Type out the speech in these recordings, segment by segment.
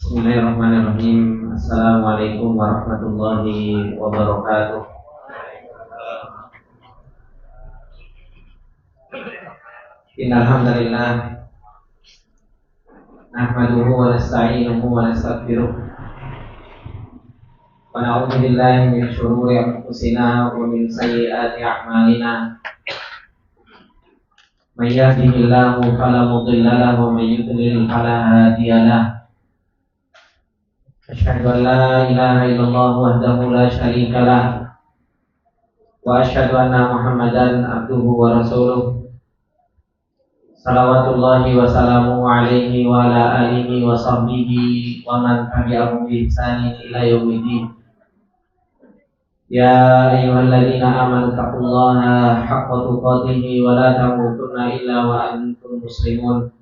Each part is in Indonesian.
Bismillahirrahmanirrahim. Assalamualaikum warahmatullahi wabarakatuh. Innal hamdalillah nahmaduhu wa nasta'inuhu wa nastaghfiruh. Wa na'udzu billahi min shururi anfusina wa min sayyiati a'malina. May yahdihillahu fala mudilla lahu wa may yudlil fala hadiya lahu. Asyhadu an la ilaha illallah wahdahu la syarika lah wa asyhadu anna Muhammadan abduhu wa rasuluh. Salawatullahi wa salamuhu alaihi wa ala alihi wa sahbihi wa man tabi'ahum bi ihsanin ila yaumiddin. Ya ayyuhalladzina amanu taqullaha haqqa tuqatih wa la tamutunna illa wa antum muslimun.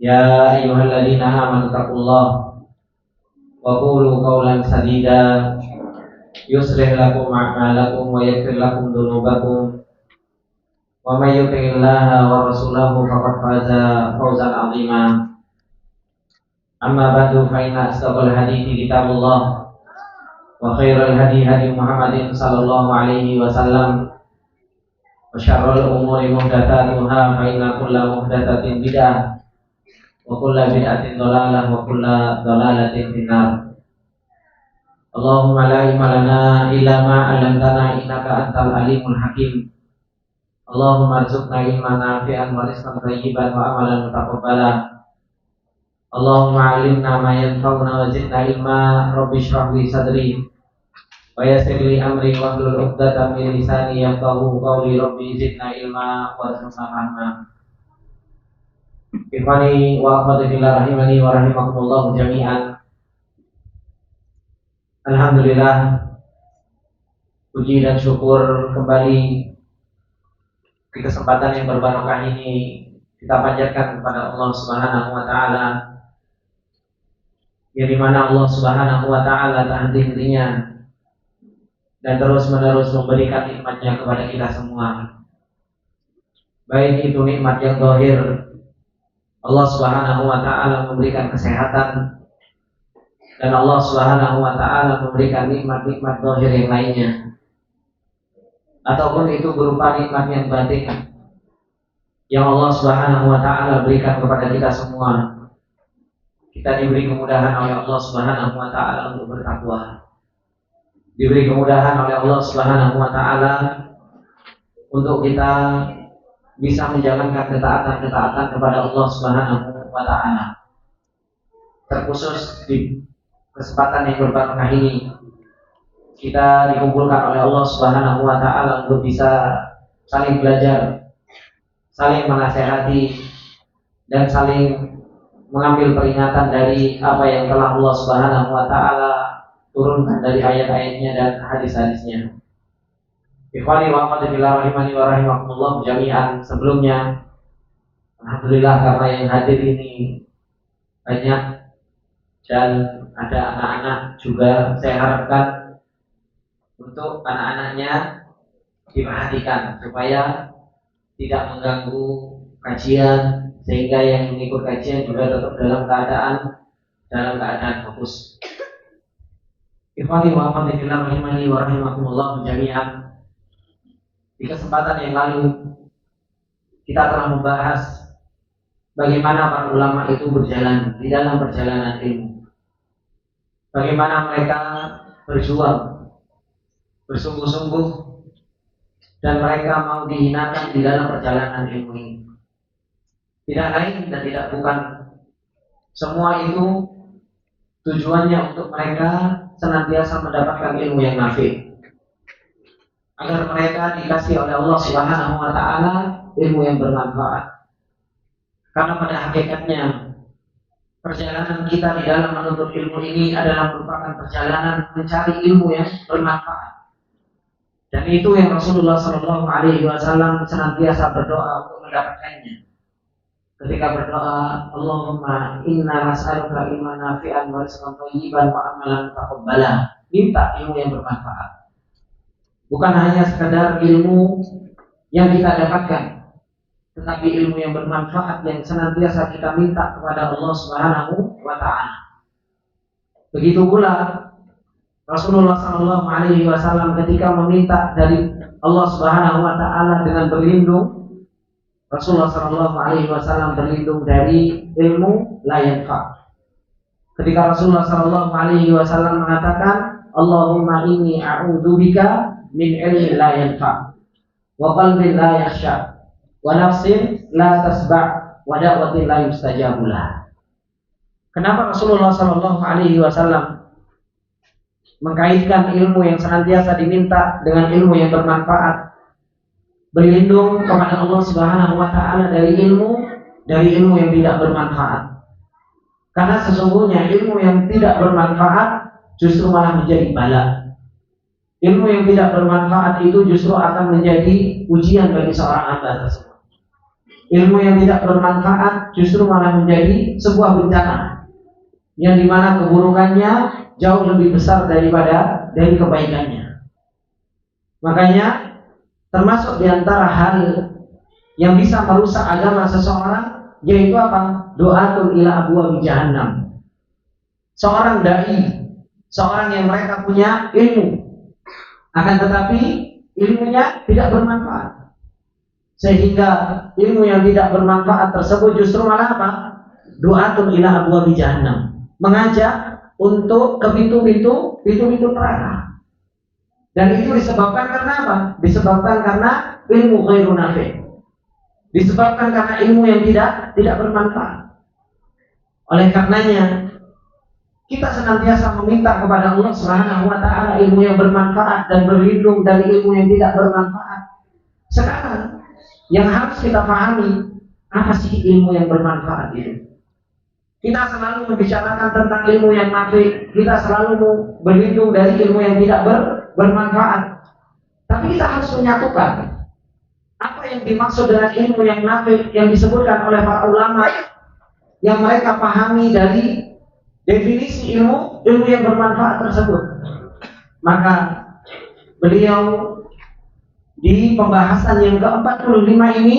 Ya ayyuhalladzina amanu taqullaha wa qulu qawlan sadida yuslih lakum a'malakum wa yaghfir lakum dhunubakum wa may yuti'illaha wa rasulahu faqad faza fawzan 'azima. Amma ba'du, fa inna asdaqal hadithi kitabullah wa khairal hadi hadi Muhammadin sallallahu alaihi wasallam wa syarrul umuri muhdatsatuha fa inna kulla muhdatsatin bid'ah wa kulla bid'atin dhalalah wa kulla dhalalatin finnar. Allahumma la ilma lana illa ma 'allamtana innaka antal alimul hakim. Allahumma arzuqna ilman nafi'an wa rizqan thayyiban wa amalan mutaqabbala. Allahumma 'allimna ma yanfa'una wa zidna ilma. Rabbi shrah li sadri wa yassir li amri wa hlul 'uqdatam min lisani yafqahu qawli. Rabbi zidna ilma warzuqna fahma. Ikhwani wa akhwati fillah rahimani wa rahimakumullah jami'an. Alhamdulillah, puji dan syukur kembali di kesempatan yang berbarokah ini kita panjatkan kepada Allah Subhanahu wa taala, yang dimana Allah Subhanahu wa taala tak henti-hentinya dan terus-menerus memberikan nikmatnya kepada kita semua. Baik itu nikmat yang zahir, Allah Subhanahu wa taala memberikan kesehatan, dan Allah Subhanahu wa taala memberikan nikmat-nikmat zahir yang lainnya, ataupun itu berupa nikmat yang batin yang Allah Subhanahu wa taala berikan kepada kita semua. Kita diberi kemudahan oleh Allah Subhanahu wa taala untuk bertakwa, diberi kemudahan oleh Allah Subhanahu wa taala untuk kita bisa menjalankan ketaatan-ketaatan kepada Allah Subhanahu wa taala. Terkhusus di kesempatan yang berbarokah ini, kita dikumpulkan oleh Allah Subhanahu wa taala untuk bisa saling belajar, saling menasehati, dan saling mengambil peringatan dari apa yang telah Allah Subhanahu wa taala turunkan dari ayat-ayatnya dan hadis-hadisnya. Ikhwani wa akhwati fillah rahimani wa rahimakumullah jami'an. Sebelumnya, alhamdulillah karena yang hadir ini banyak dan ada anak-anak juga, saya harapkan untuk anak-anaknya diperhatikan supaya tidak mengganggu kajian, sehingga yang mengikut kajian juga tetap dalam keadaan fokus. Ikhwani wa akhwati fillah rahimani wa rahimakumullah jami'an. Di kesempatan yang lalu kita telah membahas bagaimana para ulama itu berjalan di dalam perjalanan ilmu, bagaimana mereka berjuang bersungguh-sungguh dan mereka mau dihinakan di dalam perjalanan ilmu ini. Tidak lain dan tidak bukan, semua itu tujuannya untuk mereka senantiasa mendapatkan ilmu yang nafi', agar mereka dikasih oleh Allah Subhanahu wa taala ilmu yang bermanfaat. Karena pada hakikatnya perjalanan kita di dalam menuntut ilmu ini adalah merupakan perjalanan mencari ilmu yang bermanfaat. Dan itu yang Rasulullah Shallallahu alaihi wasallam senantiasa berdoa untuk mendapatkannya. Ketika berdoa, Allahumma inna nas'aluka ilman nafi'an wa rizqan thayyiban wa amalan mutaqabbala. Minta ilmu yang bermanfaat. Bukan hanya sekedar ilmu yang kita dapatkan, tetapi ilmu yang bermanfaat yang senantiasa kita minta kepada Allah Subhanahu wa ta'ala. Begitu pula Rasulullah sallallahu alaihi wasallam ketika meminta dari Allah Subhanahu wa taala dengan berlindung, Rasulullah sallallahu alaihi wasallam berlindung dari ilmu la yanfa. Ketika Rasulullah sallallahu alaihi wasallam mengatakan, Allahumma inni a'udzubika min ilmin la yanfa wa qalbin la yakhsha wa nafsin la tasba' wa da'watin la yustajabu laha. Kenapa Rasulullah sallallahu alaihi wasallam mengkaitkan ilmu yang senantiasa diminta dengan ilmu yang bermanfaat, berlindung kepada Allah Subhanahu wa taala dari ilmu yang tidak bermanfaat? Karena sesungguhnya ilmu yang tidak bermanfaat justru malah menjadi bala. Ilmu yang tidak bermanfaat itu justru akan menjadi ujian bagi seorang hamba tersebut. Ilmu yang tidak bermanfaat justru malah menjadi sebuah bencana, yang dimana keburukannya jauh lebih besar dari kebaikannya. Makanya termasuk diantara hal yang bisa merusak agama seseorang yaitu apa? Doatul ila abwabi jahannam. Seorang dai, seorang yang mereka punya ilmu, akan tetapi ilmunya tidak bermanfaat, sehingga ilmu yang tidak bermanfaat tersebut justru malah apa? Doatul ila abwabi jahannam, mengajak untuk ke pintu-pintu neraka. Dan itu disebabkan karena apa? Disebabkan karena ilmu ghairu nafi'. Disebabkan karena ilmu yang tidak bermanfaat. Oleh karenanya kita senantiasa meminta kepada Allah Subhanahu wa taala ilmu yang bermanfaat dan berlindung dari ilmu yang tidak bermanfaat. Sekarang yang harus kita pahami, apa sih ilmu yang bermanfaat itu? Kita selalu membicarakan tentang ilmu yang nafi, kita selalu berlindung dari ilmu yang tidak bermanfaat. Tapi kita harus menyatukan apa yang dimaksud dengan ilmu yang nafi yang disebutkan oleh para ulama yang mereka pahami dari definisi ilmu yang bermanfaat tersebut. Maka beliau di pembahasan yang ke-45 ini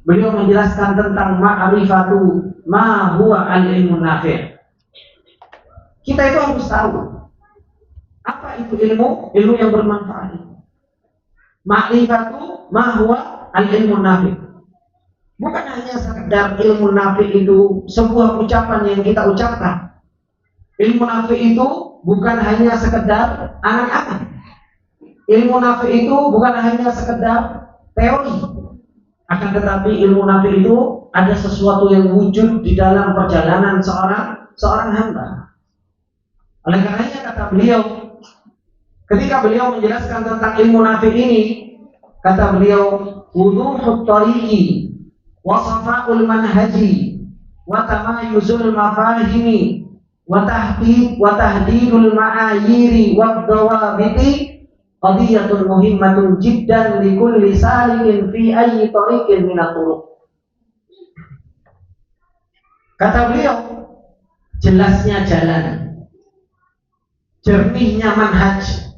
beliau menjelaskan tentang ma'rifatu ma huwa al-ilmu nafi'. Kita itu harus tahu apa itu ilmu yang bermanfaat. Ma'rifatu ma huwa al-ilmu nafi'. Bukan hanya sekedar ilmu nafi' itu sebuah ucapan yang kita ucapkan. Ilmu nafi' itu bukan hanya sekedar angan-angan. Ilmu nafi' itu bukan hanya sekedar teori. Akan tetapi ilmu nafi itu ada sesuatu yang wujud di dalam perjalanan seorang hamba. Oleh karenanya kata beliau, ketika beliau menjelaskan tentang ilmu nafi ini, kata beliau, wuduhut tariqi wa safa'ul manhaji wa tamayuzul mafahimi wa tahdidul ma'ayiri wa dawabiti qadiyatun muhimmatun jiddan likulli salikin fi ayyi tariqin minat turuq. Kata beliau, jelasnya jalan, jernihnya manhaj,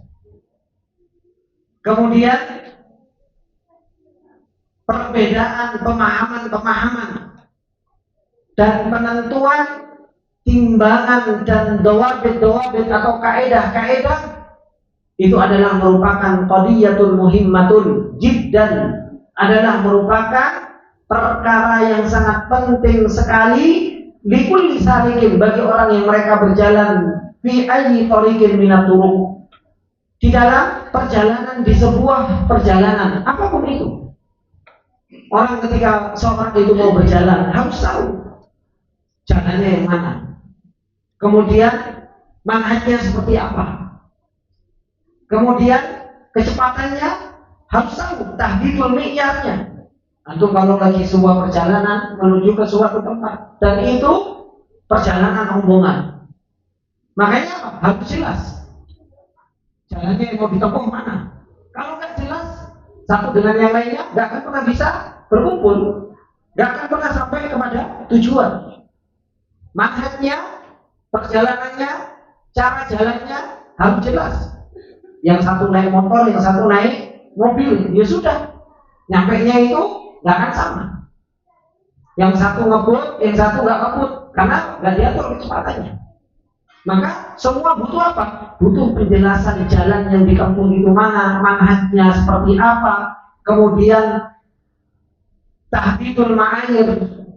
kemudian perbedaan pemahaman dan penentuan timbangan dan dawabit atau kaedah itu adalah merupakan qadiyatul muhimmatun jiddan, adalah merupakan perkara yang sangat penting sekali likulli salikin, bagi orang yang mereka berjalan fi ayyi tariqin minat turuq, di dalam perjalanan, di sebuah perjalanan apapun itu. Orang ketika seorang itu mau berjalan harus tahu jalannya yang mana, kemudian manhajnya seperti apa, kemudian kecepatannya harus tahu, tahdidul mi'yarnya. Antum kalau lagi sebuah perjalanan menuju ke suatu tempat dan itu perjalanan rombongan, makanya apa? Harus jelas jalannya yang mau ditempuh mana. Kalau nggak jelas, satu dengan yang lainnya nggak akan pernah bisa berkumpul, nggak akan pernah sampai kepada tujuan. Manhajnya, perjalanannya, cara jalannya harus jelas. Yang satu naik motor, yang satu naik mobil, ya sudah, nyampainya itu nggak akan sama. Yang satu ngebut, yang satu nggak ngebut, karena nggak diatur kecepatannya. Maka semua butuh apa? Butuh penjelasan jalan yang ditempuh itu mana, manhajnya seperti apa, kemudian tahdidul ma'ayir,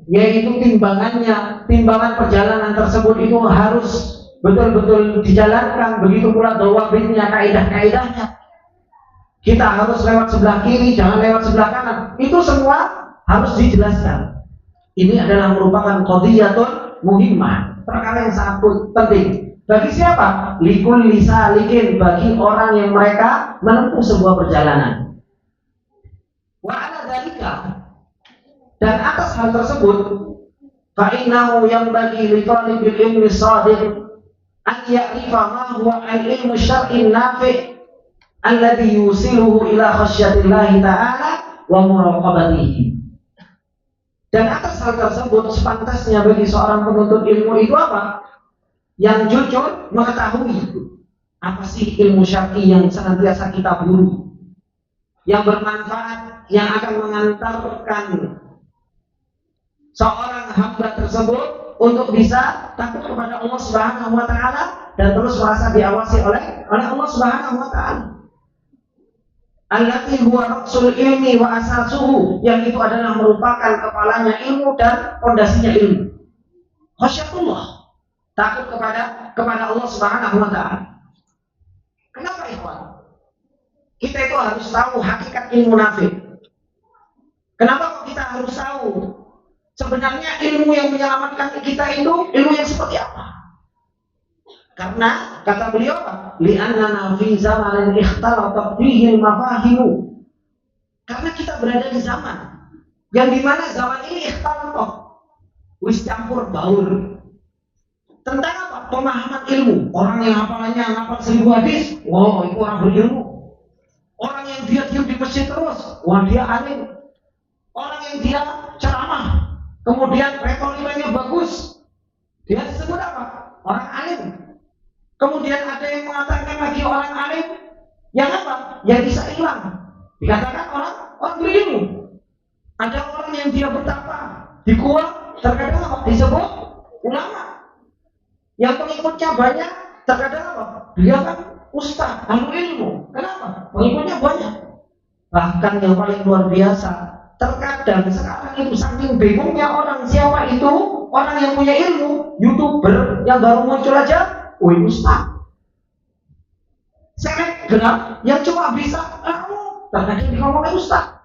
yaitu timbangan perjalanan tersebut itu harus betul-betul dijalankan, begitu pula dawabitnya, kaidah-kaidahnya. Kita harus lewat sebelah kiri, jangan lewat sebelah kanan. Itu semua harus dijelaskan. Ini adalah merupakan qadhiyatun muhimmah, perkara yang sangat penting. Bagi siapa? Likulli salikin, bagi orang yang mereka menempuh sebuah perjalanan. Wa ala dzalika, dan atas hal tersebut, fa innahu yanbaghi li talibil ilmi shadiq an ya'rifa ma huwa al-ilmu syar'i nafi' alladhi yusiluhu ila khasyatillahi ta'ala wa muraqabatihi. Dan atas hal tersebut sepantasnya bagi seorang penuntut ilmu itu apa? Yang jujur mengetahui apa sih ilmu syar'i yang senantiasa kita buru, yang bermanfaat, yang akan mengantarkan seorang hamba tersebut untuk bisa takut kepada Allah Subhanahu wa taala dan terus merasa diawasi oleh Allah Subhanahu wa taala. Allati huwa ra'sul ilmi wa asasuhu, yang itu adalah merupakan kepalanya ilmu dan pondasinya ilmu. Khasyatullah, takut kepada Allah Subhanahu wa taala. Kenapa ikhwan? Kita itu harus tahu hakikat ilmu nafi'. Kenapa kok kita harus tahu sebenarnya ilmu yang menyelamatkan kita itu ilmu yang seperti apa? Karena kata beliau, li'annana fi zamanin ikhtalatat fihi al-mafahimu. Karena kita berada di zaman yang dimana zaman ini ikhtalatat, wis campur baur. Tentang apa? Pemahaman ilmu. Orang yang hafalannya hafal 1000 hadis, wow, itu orang berilmu. Orang yang dia diam di masjid terus, wah dia alim. Orang yang dia ceramah, kemudian retorikanya bagus, dia disebut apa? Orang alim. Kemudian ada yang mengatakan lagi orang alim yang apa? Yang bisa hilang, dikatakan orang berilmu. Ada orang yang dia bertapa di gua, terkadang apa? Disebut ulama. Yang pengikutnya banyak, terkadang apa? Dia kan ustaz, ahli ilmu. Kenapa? Pengikutnya banyak. Bahkan yang paling luar biasa, terkadang sekarang itu saking bingungnya orang siapa itu orang yang punya ilmu, YouTuber yang baru muncul aja, woi ustaz, selebgram yang cuma bisa terkadang dikomongin ustaz.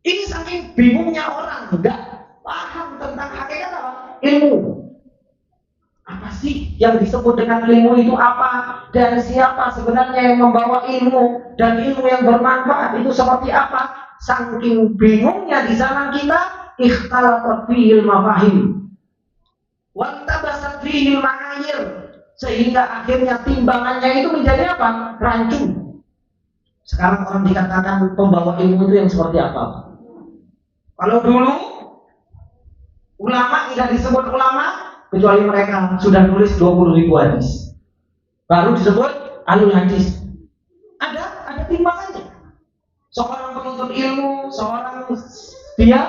Ini saking bingungnya orang, nggak paham tentang hakikat apa? Ilmu. Apa sih yang disebut dengan ilmu itu apa? Dan siapa sebenarnya yang membawa ilmu? Dan ilmu yang bermanfaat itu seperti apa? Saking bingungnya di zaman kita, ikhtalatat fihil mafahim wa tabasat fihil ma'ayir, sehingga akhirnya timbangannya itu menjadi apa? Rancu. Sekarang orang dikatakan pembawa ilmu itu yang seperti apa? Kalau dulu ulama tidak disebut ulama kecuali mereka sudah nulis 20.000 hadis, baru disebut ahlul hadis. Ada timbangannya. Seorang penuntut ilmu, seorang dia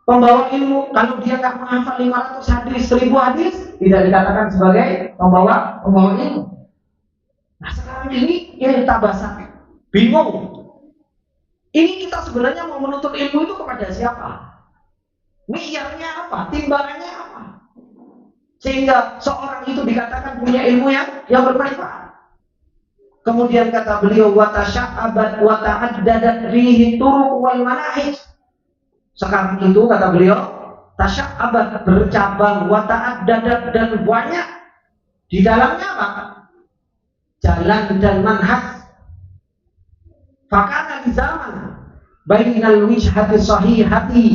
pembawa ilmu, kalau dia nggak menghafal 500 hadis, 1000 hadis, tidak dikatakan sebagai pembawa ilmu. Nah sekarang ini tabasat, bingung. Ini kita sebenarnya mau menuntut ilmu itu kepada siapa? Mi'yarnya apa? Timbangannya apa? Sehingga seorang itu dikatakan punya ilmu yang bermanfaat. Kemudian kata beliau, wa tasya'abat wa ta'addadat rihi turuq wal manahij. Sekarang itu kata beliau, tasya'abat, bercabang, wa ta'addadat, dan banyak di dalamnya apa? Jalan dan manhaj. Fakana di zaman bainal wijhati sahihati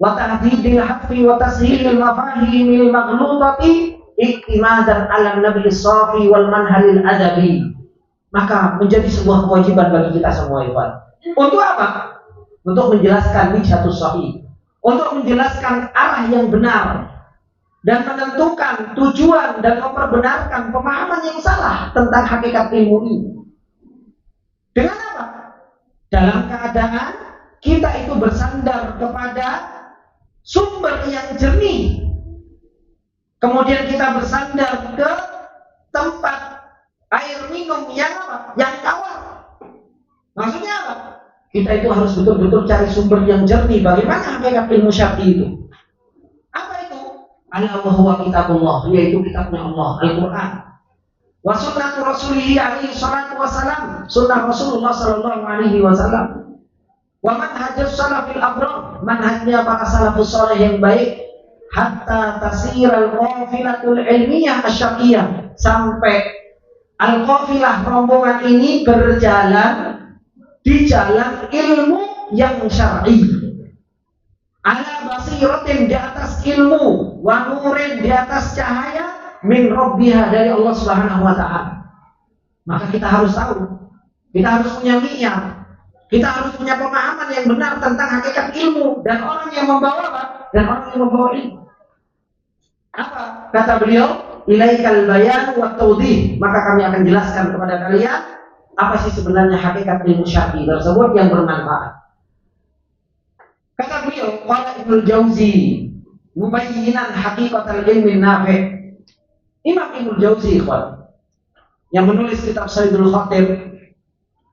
wa tahdidil haqqi wa tashilil mafahimil maghlutati iktimadan ala nabi safi wal manhalil adabi. Maka menjadi sebuah kewajiban bagi kita semua, Ikhwan. Untuk apa? Untuk menjelaskan wijhatus sahih, untuk menjelaskan arah yang benar dan menentukan tujuan dan memperbenarkan pemahaman yang salah tentang hakikat ilmu ini. Dengan apa? Dalam keadaan kita itu bersandar kepada sumber yang jernih. Kemudian kita bersandar ke tempat air minum yang apa? Yang tawar. Maksudnya apa? Kita itu harus betul-betul cari sumber yang jernih. Bagaimana hakikat ilmu syar'i itu? Apa itu? Ala wa huwa kitabullah, yaitu kitabnya Allah, Al-Quran. Wa sunnatu Rasulih alaihi salatu wassalam, sunnah Rasulullah sallallahu alaihi wasallam. Wa manhajus salafil abrar, manhajnya para salafus saleh yang baik. Hatta tasiral qafilatul ilmiyah asyaqiyah, sampai al-qafilah rombongan ini berjalan di jalan ilmu yang syar'i. Ala basiratin, di atas ilmu, wa nurin, di atas cahaya, min rabbiha, dari Allah Subhanahu wa taala. Maka kita harus tahu, kita harus punya niat, kita harus punya pemahaman yang benar tentang hakikat ilmu dan orang yang membawa apa? Dan orang yang membawa ilmu. Apa kata beliau? Ilaikal bayan wa tawdih, maka kami akan jelaskan kepada kalian apa sih sebenarnya hakikat ilmu syar'i tersebut yang bermanfaat. Kata beliau, qala Ibnu Jauzi mubayyinan hakikatal ilmi nafi'. Imam Ibnu Jauzi, ikhwan, yang menulis kitab Sayyidul Khatib,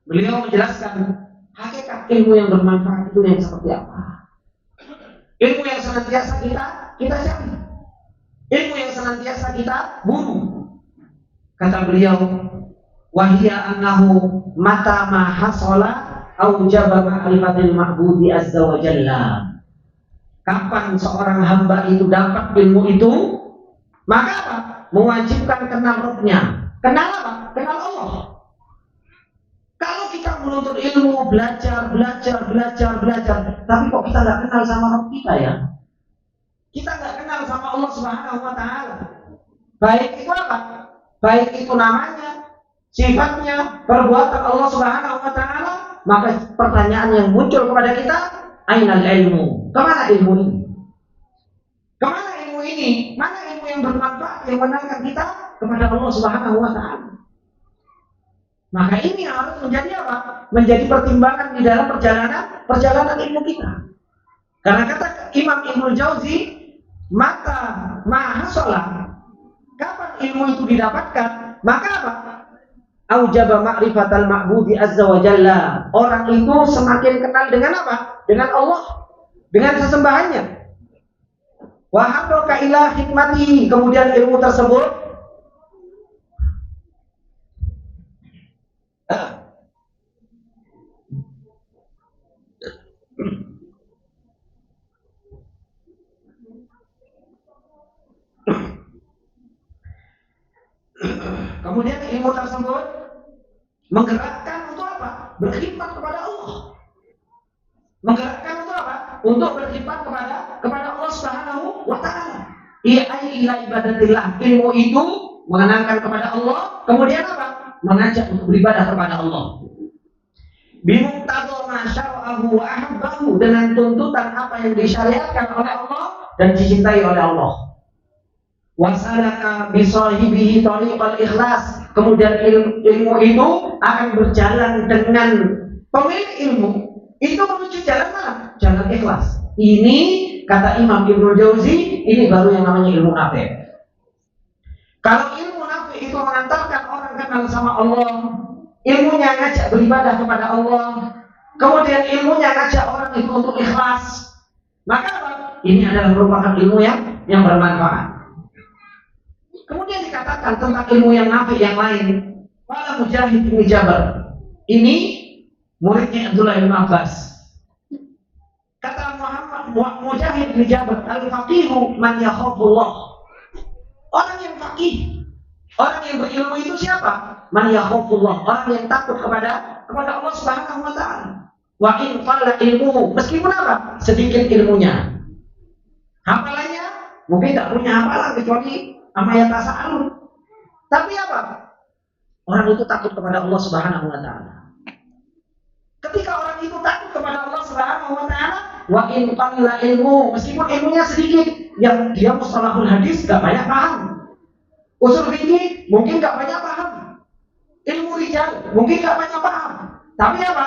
beliau menjelaskan hakikat ilmu yang bermanfaat itu yang seperti apa. Ilmu yang senantiasa kita cari, ilmu yang senantiasa kita buru. Kata beliau, wahia annahu mata ma hasala aujaba ma'rifatil ma'budi azza wa jalla. Kapan seorang hamba itu dapat ilmu itu, maka apa? Mewajibkan kenal Rabb-nya. Kenal apa? Kenal Allah. Kalau kita menuntut ilmu, belajar, tapi kok kita nggak kenal sama Rabb kita ya? Kita nggak kenal sama Allah Subhanahu wa taala. Baik itu apa? Baik itu namanya, sifatnya, perbuatan Allah Subhanahu wa taala. Maka pertanyaan yang muncul kepada kita, ainal ilmu? Kemana ilmu ini? Kemana ilmu ini? Mana ilmu yang bermanfaat yang menangkan kita kepada Allah Subhanahu wa taala? Maka ini harus menjadi apa? Menjadi pertimbangan di dalam perjalanan ilmu kita. Karena kata Imam Ibnu Jauzi, mata mahasolah, kapan ilmu itu didapatkan? Maka apa? Aujaba ma'rifatal ma'budi azza wa jalla. Orang itu semakin kenal dengan apa? Dengan Allah, dengan sesembahannya. Wa haqqaqa ila hikmatihi, kemudian ilmu tersebut kemudian ilmu tersebut menggerakkan untuk apa? Berkhidmat kepada Allah. Menggerakkan untuk apa? Untuk berkhidmat kepada Allah Subhanahu wa taala. Ila ibadatillah. Ilmu itu mengenangkan kepada Allah, kemudian apa? Mengajak untuk beribadah kepada Allah. Bimuqtada ma syara'ahu wa ahabbahu, dengan tuntutan apa yang disyariatkan oleh Allah dan dicintai oleh Allah. Wasalaka bisahibihi tariqal ikhlas, kemudian ilmu itu akan berjalan dengan pemilik ilmu itu menuju jalan mana? Jalan ikhlas. Ini kata Imam Ibnu Jauzi, ini baru yang namanya ilmu nafi'. Kalau ilmu nafi' itu mengantarkan orang kenal sama Allah, ilmunya ngajak beribadah kepada Allah, kemudian ilmunya ngajak orang itu untuk ikhlas, maka apa? Ini adalah merupakan ilmu yang bermanfaat. Kemudian dikatakan tentang ilmu yang nafi' yang lain, wala Mujahid bin Jabal. Ini muridnya Abdullah bin Abbas. Kata Mujahid bin Jabal, al-faqihu man yakhafullah. Orang yang faqih, orang yang berilmu itu siapa? Man yakhafullah, orang yang takut kepada Allah Subhanahu wa taala. Wa in qalla ilmuhu, meskipun apa? Sedikit ilmunya. Hafalannya mungkin tidak punya hafalan kecuali amayat tasa'alun. Tapi apa? Orang itu takut kepada Allah Subhanahu wa taala. Ketika orang itu takut kepada Allah Subhanahu wa taala, wa in qalla ilmu, meskipun ilmunya sedikit, yang dia mustalahul hadis enggak banyak paham. Usul fikih mungkin enggak banyak paham. Ilmu rijal mungkin enggak banyak paham. Tapi apa?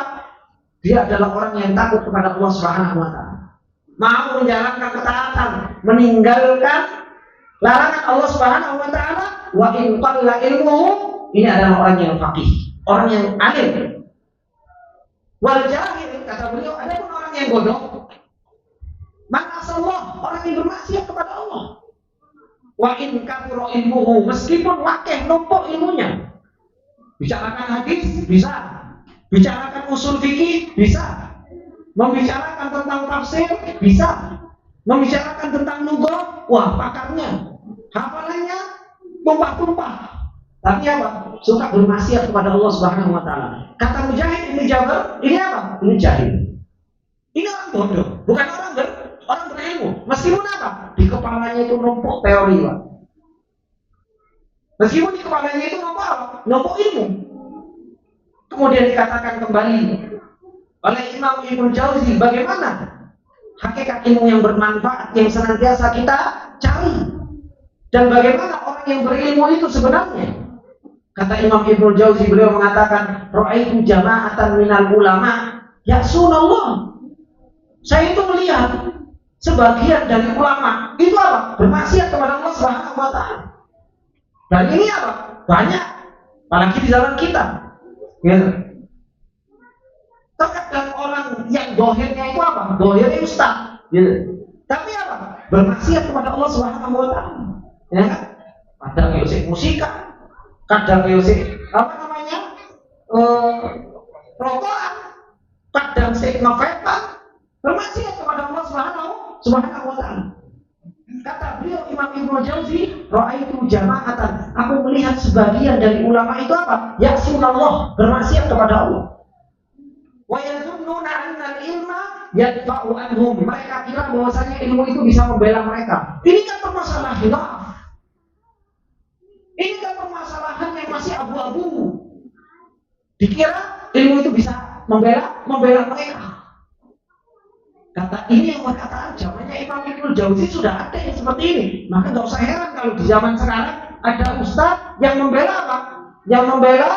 Dia adalah orang yang takut kepada Allah Subhanahu wa taala. mau menjalankan ketaatan, meninggalkan larangan Allah Subhanahu wa taala. Wa in qalla ilmuhu, ini adalah orang yang faqih, orang yang alim. Wal jahil, kata beliau, ada pun orang yang bodoh. Man asallah, orang yang bermaksiat kepada Allah. Wa in kathura ilmuhu, meskipun wakeh numpuk ilmunya. Bicarakan hadis bisa, bicarakan usul fikih bisa, membicarakan tentang tafsir bisa, membicarakan tentang lugah, wah pakarnya, hafalannya tumpah-tumpah. Tapi apa? Suka bermaksiat kepada Allah Subhanahu wa taala. Kata Mujahid ini Jabar, ini apa? Ini jahil. Ini orang bodoh, bukan orang berilmu. Meskipun apa? Di kepalanya itu numpuk teori, Pak. Meskipun di kepalanya itu numpuk ilmu. Kemudian dikatakan kembali oleh Imam Ibnu Jauzi, bagaimana hakikat ilmu yang bermanfaat yang senantiasa kita cari, dan bagaimana orang yang berilmu itu sebenarnya. Kata Imam Ibnu Jauzi, beliau mengatakan, ra'aitu jama'atan minal ulama ya'sunallah. Saya itu melihat sebagian dari ulama itu apa? Bermaksiat kepada Allah Subhanahu wa taala. Dan ini apa? Banyak, apalagi di zaman kita. Ya. Terkadang orang yang dohirnya itu apa? Dohirnya ustaz. Ya. Tapi apa? Bermaksiat kepada Allah Subhanahu wa taala. Ya. Kadang musik musika, kadang musik rokokan, kadang musik ngevepan, bermaksiat kepada Allah Subhanahu wa taala. Kata beliau Imam Ibnu Jauzi, ra'aitu jama'atan, aku melihat sebagian dari ulama itu apa? Ya'sunallah, bermaksiat kepada Allah. Wa yadhunnuna anna al-ilma yadfa'u anhum. Mereka kira bahwasanya ilmu itu bisa membela mereka. Ini kan permasalahan khilaf. Ini kan permasalahan yang masih abu-abu. Dikira ilmu itu bisa membela mereka. Kata ini yang perkataan zamannya Imam Ibnu Jauzi sudah ada yang seperti ini. Maka nggak usah heran kalau di zaman sekarang ada ustaz yang membela apa? Yang membela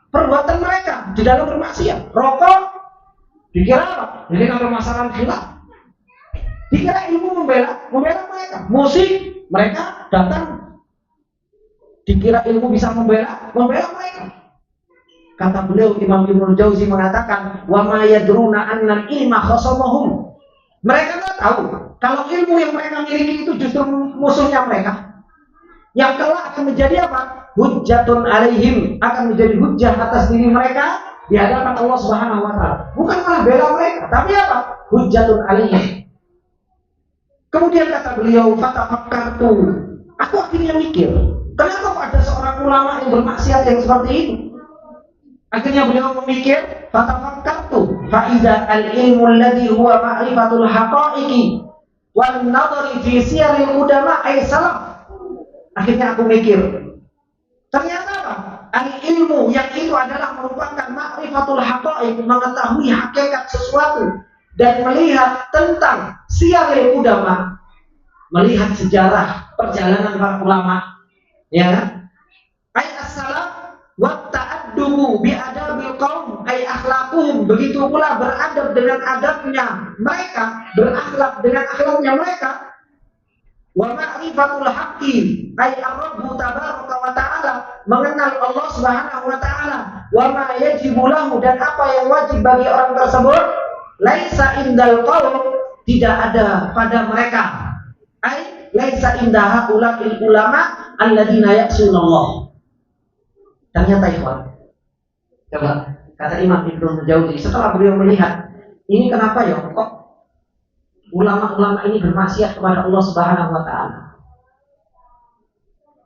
perbuatan mereka di dalam bermaksiat. Rokok dikira apa? Ini kan permasalahan khilaf. Dikira ilmu membela mereka. Musik mereka datang, dikira ilmu bisa membela mereka. Kata beliau Imam Ibnu Jauzi mengatakan, wa ma yadruna anna ilma khasamahum. Mereka nggak tahu kalau ilmu yang mereka miliki itu justru musuhnya mereka, yang kelak akan menjadi apa? Hujjatun alaihim, akan menjadi hujjah atas diri mereka di hadapan Allah Subhanahu wa taala. Bukan malah bela mereka, tapi apa? Hujjatun alaihim. Kemudian kata beliau, fatafakkartu, aku akhirnya mikir, kenapa ada seorang ulama yang bermaksiat yang seperti itu? Akhirnya beliau memikir, fatafakkartu fa idza al-ilmu alladhi huwa ma'rifatul haqa'iqi wan nadhari fi siyaril udama ay salaf. Akhirnya aku mikir, ternyata apa? Al-ilmu yang itu adalah merupakan ma'rifatul haqa'iq, mengetahui hakikat sesuatu dan melihat tentang siyaril udama, melihat sejarah perjalanan para ulama, ya. Ay as-salaf wa ta'addubu bi adabil qaum ay akhlaquhum, begitu pula beradab dengan adabnya mereka, berakhlak dengan akhlaknya mereka. Wa ma'rifatul haqqi ay ar-rabb tabaraka wa ta'ala, mengenal Allah Subhanahu wa ta'ala, wa ma yajibu lahu, dan apa yang wajib bagi orang tersebut, laisa indal qaum, tidak ada pada mereka, ay laisa indaha ulil ulama alladzina ya'sunallah. Ternyata ikhwan, coba kata Imam Ibnu Jauzi setelah beliau melihat ini, kenapa ya kok ulama-ulama ini bermaksiat kepada Allah Subhanahu wa taala?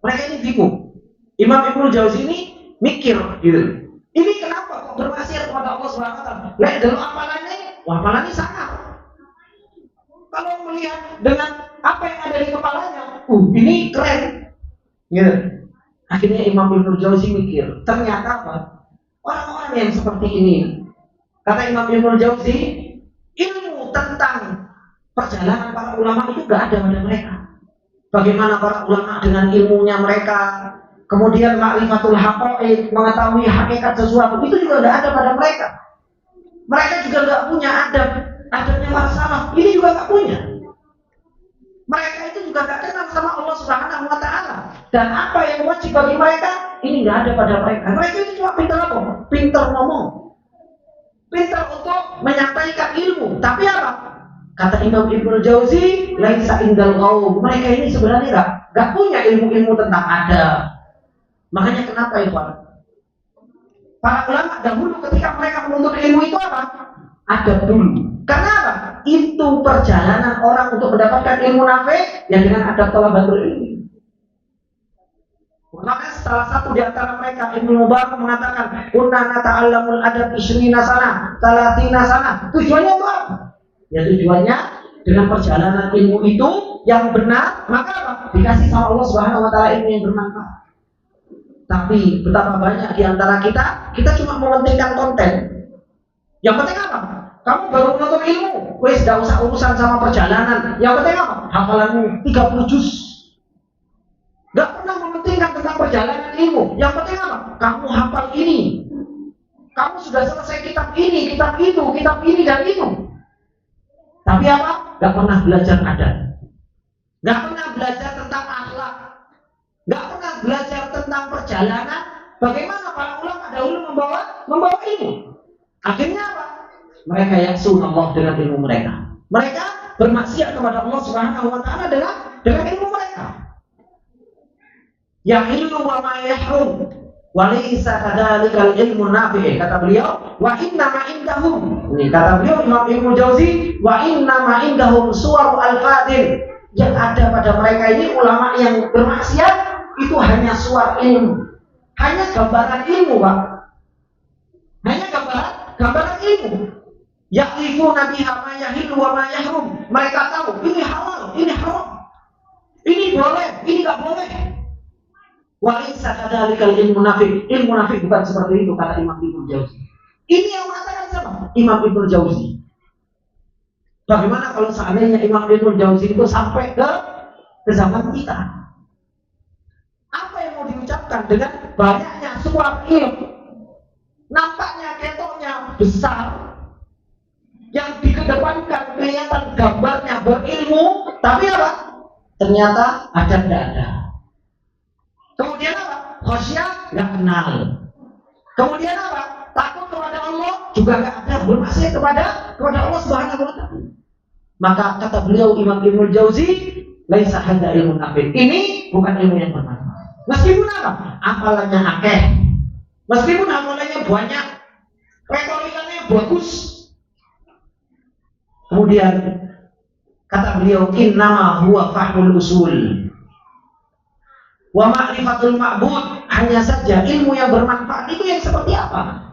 Mereka ini bingung. Imam Ibnu Jauzi ini mikir gitu. Ini kenapa kok bermaksiat kepada Allah Subhanahu wa taala? Lihat dulu hafalannya sangat. Kalau melihat dengan apa yang ada di kepalanya, ini keren. Gitu. Akhirnya Imam Ibnu Jauzi mikir, ternyata apa? Orang-orang yang seperti ini, kata Imam Ibnu Jauzi, ilmu tentang perjalanan para ulama itu gak ada pada mereka. Bagaimana para ulama dengan ilmunya mereka, kemudian ma'rifatul haqa'iq, mengetahui hakikat sesuatu, itu juga gak ada pada mereka. Mereka juga gak punya adab adabnya para salaf, ini juga nggak punya. Mereka itu juga nggak kenal sama Allah Subhanahu wa Ta'ala. Dan apa yang wajib bagi mereka, ini nggak ada pada mereka. Mereka itu cuma pintar apa? Pintar ngomong, pintar untuk menyampaikan ilmu. Tapi apa? Kata Imam Ibnu Jauzi, laisa indal qaum. Mereka ini sebenarnya nggak punya ilmu-ilmu tentang adab. Makanya kenapa itu? Para ulama dahulu ketika mereka menuntut ilmu itu apa? Adab dulu. Karena apa? Itu perjalanan orang untuk mendapatkan ilmu nafi yang dengan adab thalabatul ilmi. Maka salah satu di antara mereka Ibnu Mubarak mengatakan, "Kunna nata'allamul adab 20 sana, 30 sana." Tujuannya itu apa? Ya tujuannya dengan perjalanan ilmu itu yang benar, maka apa? Dikasih sama Allah Subhanahu wa Ta'ala ilmu yang bermanfaat. Tapi betapa banyak di antara kita cuma mementingkan konten. Yang penting apa? Kamu baru menuntut ilmu, wes gak usah urusan sama perjalanan. Yang penting apa? Hafalanmu 30 juz. Gak pernah mementingkan tentang perjalanan ilmu. Yang penting apa? Kamu hafal ini. Kamu sudah selesai kitab ini, kitab itu, kitab ini dan itu. Tapi apa? Gak pernah belajar adab. Gak pernah belajar tentang akhlak. Gak pernah belajar tentang perjalanan. Bagaimana para ulama dahulu membawa ilmu. Akhirnya apa? Mereka yang Allah dengan ilmu mereka. Mereka bermaksiat kepada Allah Subhanahu wa Ta'ala dengan ilmu mereka. Yahillu wa ma yahrum wa laysa kadzalikal ilmu nafi'. Kata beliau, wa inna ma indahum. Ini kata beliau Imam Ibnu Jauzi, wa inna ma indahum suwaru al-fadil. Yang ada pada mereka ini ulama yang bermaksiat itu hanya suar ilmu. Hanya gambaran ilmu, Pak. Hanya gambaran ilmu. Ya'rifuna biha ma yahillu wa ma yahrum. Mereka tahu ini halal, ini haram. Ini boleh, ini enggak boleh. Wa laysa kadzalikal ilmu nafi'. Ilmu nafi' bukan seperti itu kata Imam Ibnu Jauzi. Ini yang mengatakan siapa? Imam Ibnu Jauzi. Bagaimana kalau seandainya Imam Ibnu Jauzi itu sampai ke zaman kita? Apa yang mau diucapkan dengan banyaknya suap ilmu? Nampaknya ketoknya besar. Yang dikedepankan kelihatan gambarnya berilmu, tapi apa? Ternyata ada tidak ada. Kemudian apa? Khosyah nggak kenal. Kemudian apa? Takut kepada Allah juga nggak ada. Bermaksiat kepada Allah Subhanahu wa Ta'ala. Maka kata beliau Imam Ibnu Jauzi, laisa hadza ilmu nafi'. Ini bukan ilmu yang bermanfaat. Meskipun apa? Hafalannya akeh. Meskipun hafalannya banyak, retorikanya bagus. Kemudian kata beliau, innama huwa fahmul usul wa ma'rifatul ma'bud. Hanya saja ilmu yang bermanfaat itu yang seperti apa?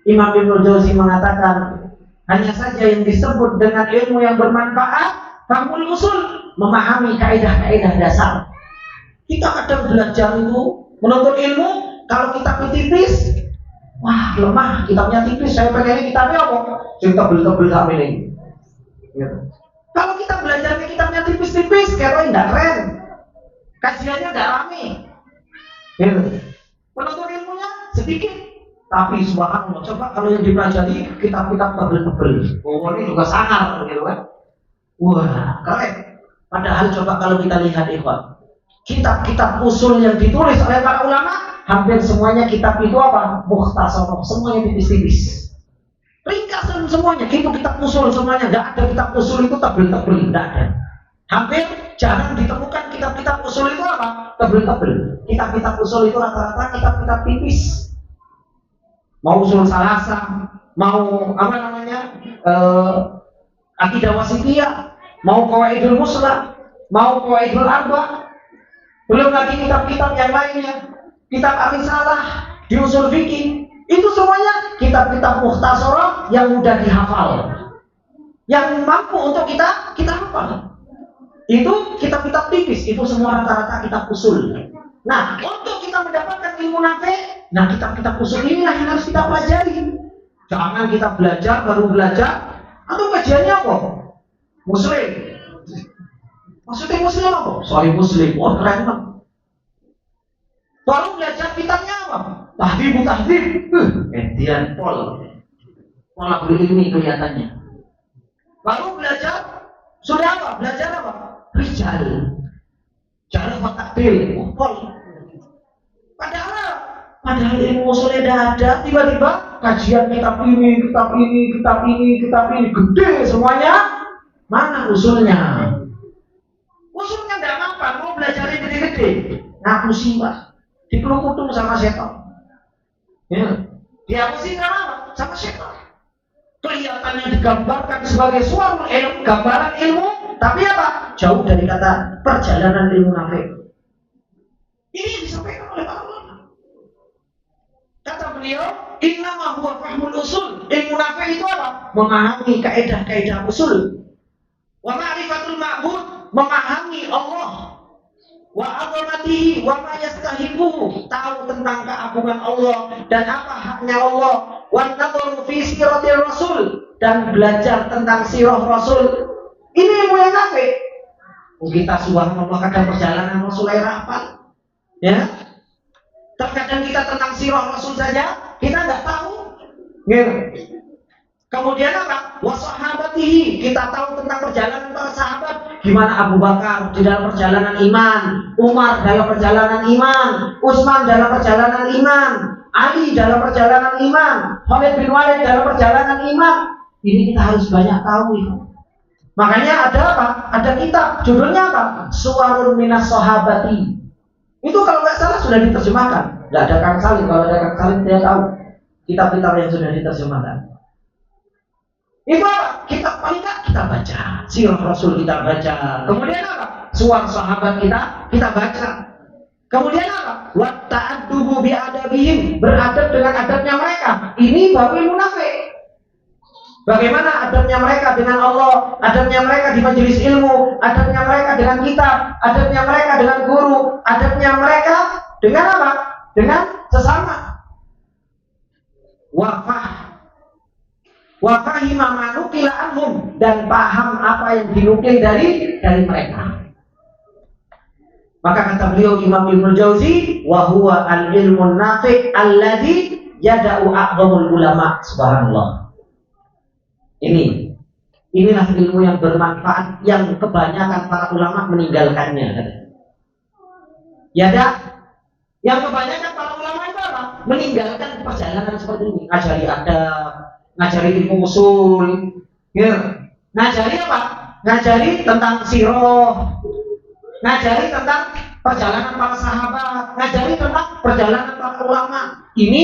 Imam Ibnu Jauzi mengatakan, hanya saja yang disebut dengan ilmu yang bermanfaat fahmul usul, memahami kaidah-kaidah dasar. Kita kadang belajar itu menuntut ilmu, kalau kitab tipis, wah lemah, kitabnya tipis, saya pengennya kitabnya apa? Kita tebel-tebel sampai ini. Ya. Kalau kita belajarnya kitabnya tipis-tipis, kayaknya tidak keren, kajiannya tidak rame. Ya. Penuntut ilmunya sedikit, tapi subhanallah, coba kalau yang dipelajari kitab-kitab tebel-tebel, oh ini juga sangar, gitu kan? Wah, keren. Padahal coba kalau kita lihat ikhwan, kitab-kitab usul yang ditulis oleh para ulama, hampir semuanya kitab itu apa? Mukhtasar, semuanya tipis-tipis. Ringkasan semuanya, itu kitab usul semuanya, nggak ada kitab usul itu tebel-tebel, nggak ada. Hampir jarang ditemukan kitab-kitab usul itu apa? Tebel-tebel. Kitab-kitab usul itu rata-rata kitab-kitab tipis. Mau usul salasa, mau apa namanya, akidah wasitiyah, mau qawaidul muslah, mau qawaidul arba, belum lagi kitab-kitab yang lainnya, kitab ar-risalah di usul fikih. Itu semuanya kitab-kitab mukhtasarah yang mudah dihafal, yang mampu untuk kita hafal. Itu kitab-kitab tipis, itu semua rata-rata kitab usul. Nah, untuk kita mendapatkan ilmu nafi', nah kitab-kitab usul inilah yang harus kita pelajari. Jangan kita belajar baru belajar, atau kajiannya apa? Muslim. Maksudnya Muslim apa? Sahih Muslim. Wah keren banget. Baru belajar kitabnya apa? Tahdhib. Edian pol. Malah berilmi kelihatannya. Lalu belajar sudah apa? Belajar apa? Rijal. Jangan lupa takdir, ngumpul. Padahal ilmu usulnya tidak ada. Tiba-tiba kajian kitab ini, gede semuanya. Mana usulnya? Usulnya tidak apa, mau belajar gede-gede. Ngaku sih Pak, dipeluk-peluk sama setan. Ya, dihapusin apa? Sama setan. Kelihatannya digambarkan sebagai suatu ilmu, gambaran ilmu, tapi apa? Jauh dari kata perjalanan ilmu nafik. Ini disampaikan oleh para ulama. Kata beliau, innama huwa fahmul usul. Ilmu nafik itu apa? Memahami kaidah-kaidah usul. Wa ma'rifatul ma'bud, memahami Allah. Wa 'azamatihi wa ma yastahiquhu, tahu tentang keagungan Allah dan apa haknya Allah. Wa nadharu fi siratir rasul, dan belajar tentang sirah rasul. Ini ilmu yang nafik. Kita subhanallah kadang perjalanan Rasul hafal. Ya. Terkadang kita tentang sirah Rasul saja kita nggak tahu. Gitu. Kemudian apa? Wasahabatihi, kita tahu tentang perjalanan para sahabat. Gimana Abu Bakar di dalam perjalanan iman, Umar dalam perjalanan iman, Utsman dalam perjalanan iman, Ali dalam perjalanan iman, Khalid bin Walid dalam perjalanan iman. Ini kita harus banyak tahu itu. Makanya ada apa? Ada kitab, judulnya apa? Suwarun minas sahabati. Itu kalau nggak salah sudah diterjemahkan. Nggak ada Kang Salim, kalau ada Kang Salim dia tahu kitab-kitab yang sudah diterjemahkan. Itu apa? Kitab paling nggak kita baca, sirah Rasul kita baca. Kemudian apa? Suar sahabat kita baca. Kemudian apa? Wa ta'addubu bi adabihim, beradab dengan adabnya mereka. Ini babu munafik. Bagaimana adabnya mereka dengan Allah, adabnya mereka di majelis ilmu, adabnya mereka dengan kitab, adabnya mereka dengan guru, adabnya mereka dengan apa? Dengan sesama. Wafahima manukila anhum, dan paham apa yang dinukil dari mereka. Maka kata beliau Imam Ibnu Jauzi, wa huwa al-ilmun nafi' alladhi yada'u a'dhamul ulama. Subhanallah. Inilah ilmu yang bermanfaat yang kebanyakan para ulama meninggalkannya. Yada, yang kebanyakan para ulama itu apa? Meninggalkan perjalanan seperti ini. Ngajari adab, ngajari ilmu usul, ya. Ngajari apa? Ngajari tentang sirah, ngajari tentang perjalanan para sahabat, ngajari tentang perjalanan para ulama. Ini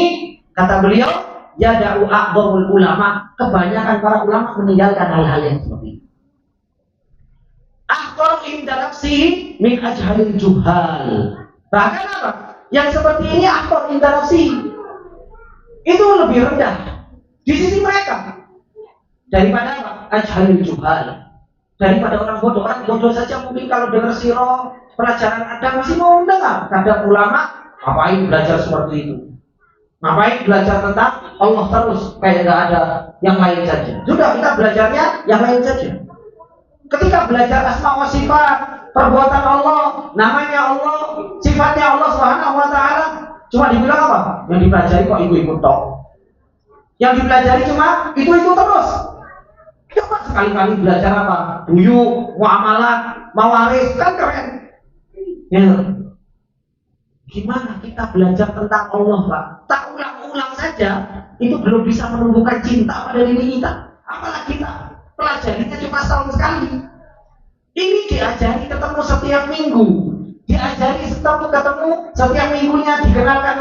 kata beliau, yada'u a'dhamul ulama, kebanyakan para ulama meninggalkan hal-hal yang seperti ini. Akhtar inda nafsihi min ajhalil juhal. Bahkan apa? Yang seperti ini akhtar inda nafsihi, itu lebih rendah di sisi mereka daripada apa? Ajhalil juhal, daripada orang bodoh. Orang bodoh saja mungkin kalau dengar sirah, pelajaran ada masih mau dengar. Kadang ulama ngapain belajar seperti itu? Ngapain belajar tentang Allah terus, kayak nggak ada yang lain saja. Sudah, kita belajarnya yang lain saja. Ketika belajar asma wa sifat, perbuatan Allah, namanya Allah, sifatnya Allah Subhanahu wa taala, cuma dibilang apa? Yang dipelajari kok ikut-ikut tok. Yang dipelajari cuma itu terus. Coba sekali-kali belajar apa? Buyu, muamalat, mawaris, kan keren. Ya. Gimana kita belajar tentang Allah, Pak? Tak ulang-ulang saja, itu belum bisa menumbuhkan cinta pada diri kita. Apalagi kita pelajarinya cuma setahun sekali. Ini diajari ketemu setiap minggu, diajari ketemu setiap minggunya, dikenalkan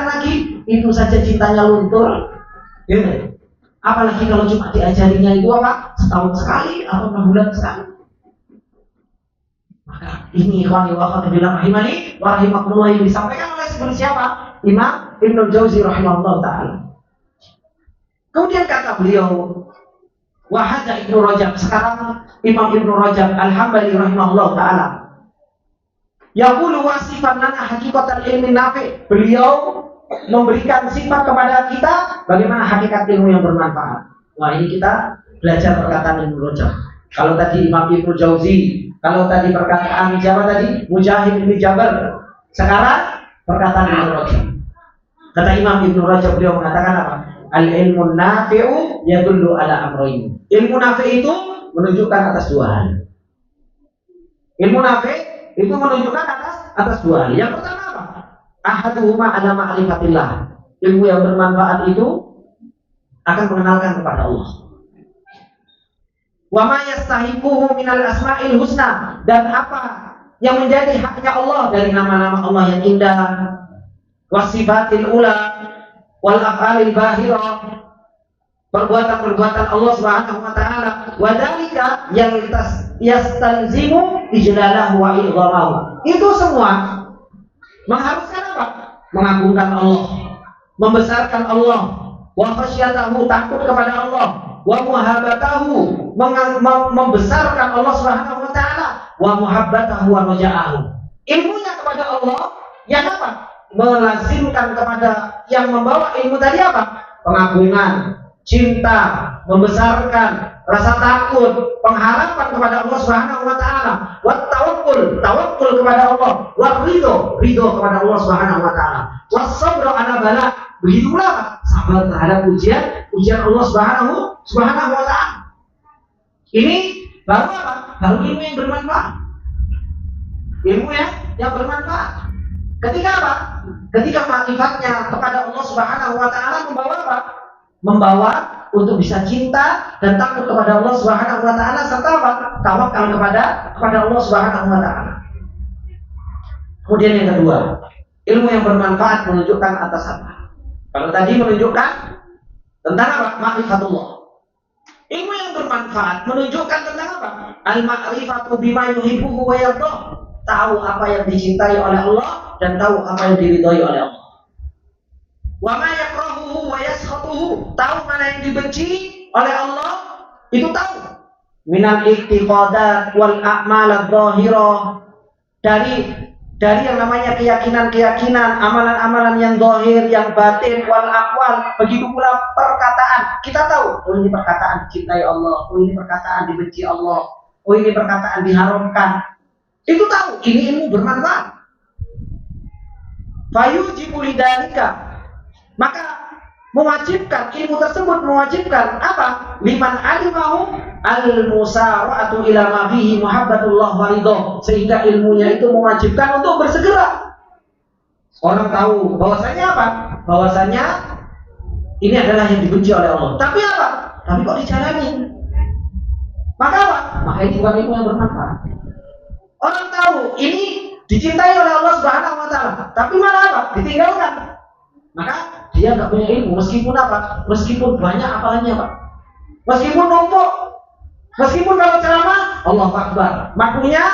lagi. Itu saja cintanya luntur. Ya. Apalagi kalau cuma diajarinya itu apa? Setahun sekali atau 6 bulan sekali. Maka ini ikhwani wa akhwati fillah rahimani wa rahimakumullah, yang disampaikan oleh seperti siapa? Imam Ibnu Jauzi rahimahullah taala. Kemudian kata beliau, wa hadza Ibnu Rajab, sekarang Imam Ibnu Rajab Al-Hambali rahimahullah taala. Yaqulu wasifan lana hakikatal ilmi nafi'. Beliau memberikan sifat kepada kita bagaimana hakikat ilmu yang bermanfaat. Wah, ini kita belajar perkataan Ibnu Rajab. Kalau tadi Imam Ibnu Jauzi, kalau tadi perkataan siapa tadi? Mujahid bin Jabal. Sekarang perkataan Ibnu Rajab. Kata Imam Ibnu Rajab, beliau mengatakan apa? Al-ilmu nafi'u yadullu ala amrayn. Ilmu nafi' itu menunjukkan atas dua hal. Ilmu nafi' itu menunjukkan atas dua hal. Yang pertama apa? Ahaduhuma ala ma'rifatillah. Ilmu yang bermanfaat itu akan mengenalkan kepada Allah. Wa ma yastahiquhu minal asma'il husna, dan apa yang menjadi haknya Allah dari nama-nama Allah yang indah, wasifatil ula wal af'alil bahirah, perbuatan-perbuatan Allah Subhanahu wa taala, wa dzalika yang yastanzimu ijlalahu wa idhamahu. Itu semua mengharuskan apa? Mengagungkan Allah, membesarkan Allah, wa khasyatahu, takut kepada Allah, wa muhabbatahu, membesarkan Allah Subhanahu wa taala, wa muhabbatahu wa raja'ahu. Ilmunya kepada Allah yang apa? Melazimkan kepada yang membawa ilmu tadi apa? Pengagungan, cinta, membesarkan, rasa takut, pengharapan kepada Allah Subhanahu wa taala, wa tawakkul kepada Allah, wa ridho kepada Allah Subhanahu wa taala, wa sabra ala bala. Begitulah sabar terhadap ujian Allah Subhanahu wa taala. Ini baru apa? Baru ilmu yang bermanfaat. Ilmu yang bermanfaat. Ketika apa? Ketika makrifatnya kepada Allah Subhanahu wa taala membawa apa? Membawa untuk bisa cinta dan takut kepada Allah Subhanahu wa taala, serta apa? Tawakal kepada Allah Subhanahu wa taala. Kemudian yang kedua, ilmu yang bermanfaat menunjukkan atas apa? Kalau tadi menunjukkan tentang apa? Ma'rifatullah. Ilmu yang bermanfaat menunjukkan tentang apa? Al-ma'rifatu bima yuhibbuhu wa yardah. Tahu apa yang dicintai oleh Allah dan tahu apa yang diridhai oleh Allah. Wa ma yakrahuhu wa yaskhatuhu. Tahu mana yang dibenci oleh Allah, itu tahu. Minal i'tiqadat wal a'mal adh-dhahirah. Dari yang namanya keyakinan-keyakinan, amalan-amalan yang zahir, yang batin, wal aqwal. Begitu pula perkataan. Kita tahu, oh ini perkataan dicintai Allah, oh ini perkataan dibenci Allah, oh ini perkataan diharamkan. Itu tahu, ini ilmu bermanfaat. Fayujibu lidzalika, maka mewajibkan, ilmu tersebut mewajibkan apa? Liman alimahu al-musara'atu ila ma fihi muhabbatullah wa ridha, sehingga ilmunya itu mewajibkan untuk bersegera. Orang tahu bahwasanya apa? Bahwasanya ini adalah yang dibenci oleh Allah. Tapi apa? Tapi kok dijalani? Maka apa? Maka ini bukan ilmu yang bermanfaat. Orang tahu ini dicintai oleh Allah Subhanahu wa taala, tapi malah apa? Ditinggalkan. Maka dia nggak punya ilmu, meskipun apa? Meskipun banyak apalanya, Pak. Meskipun numpuk, meskipun kalau ceramah Allahu Akbar, makmunya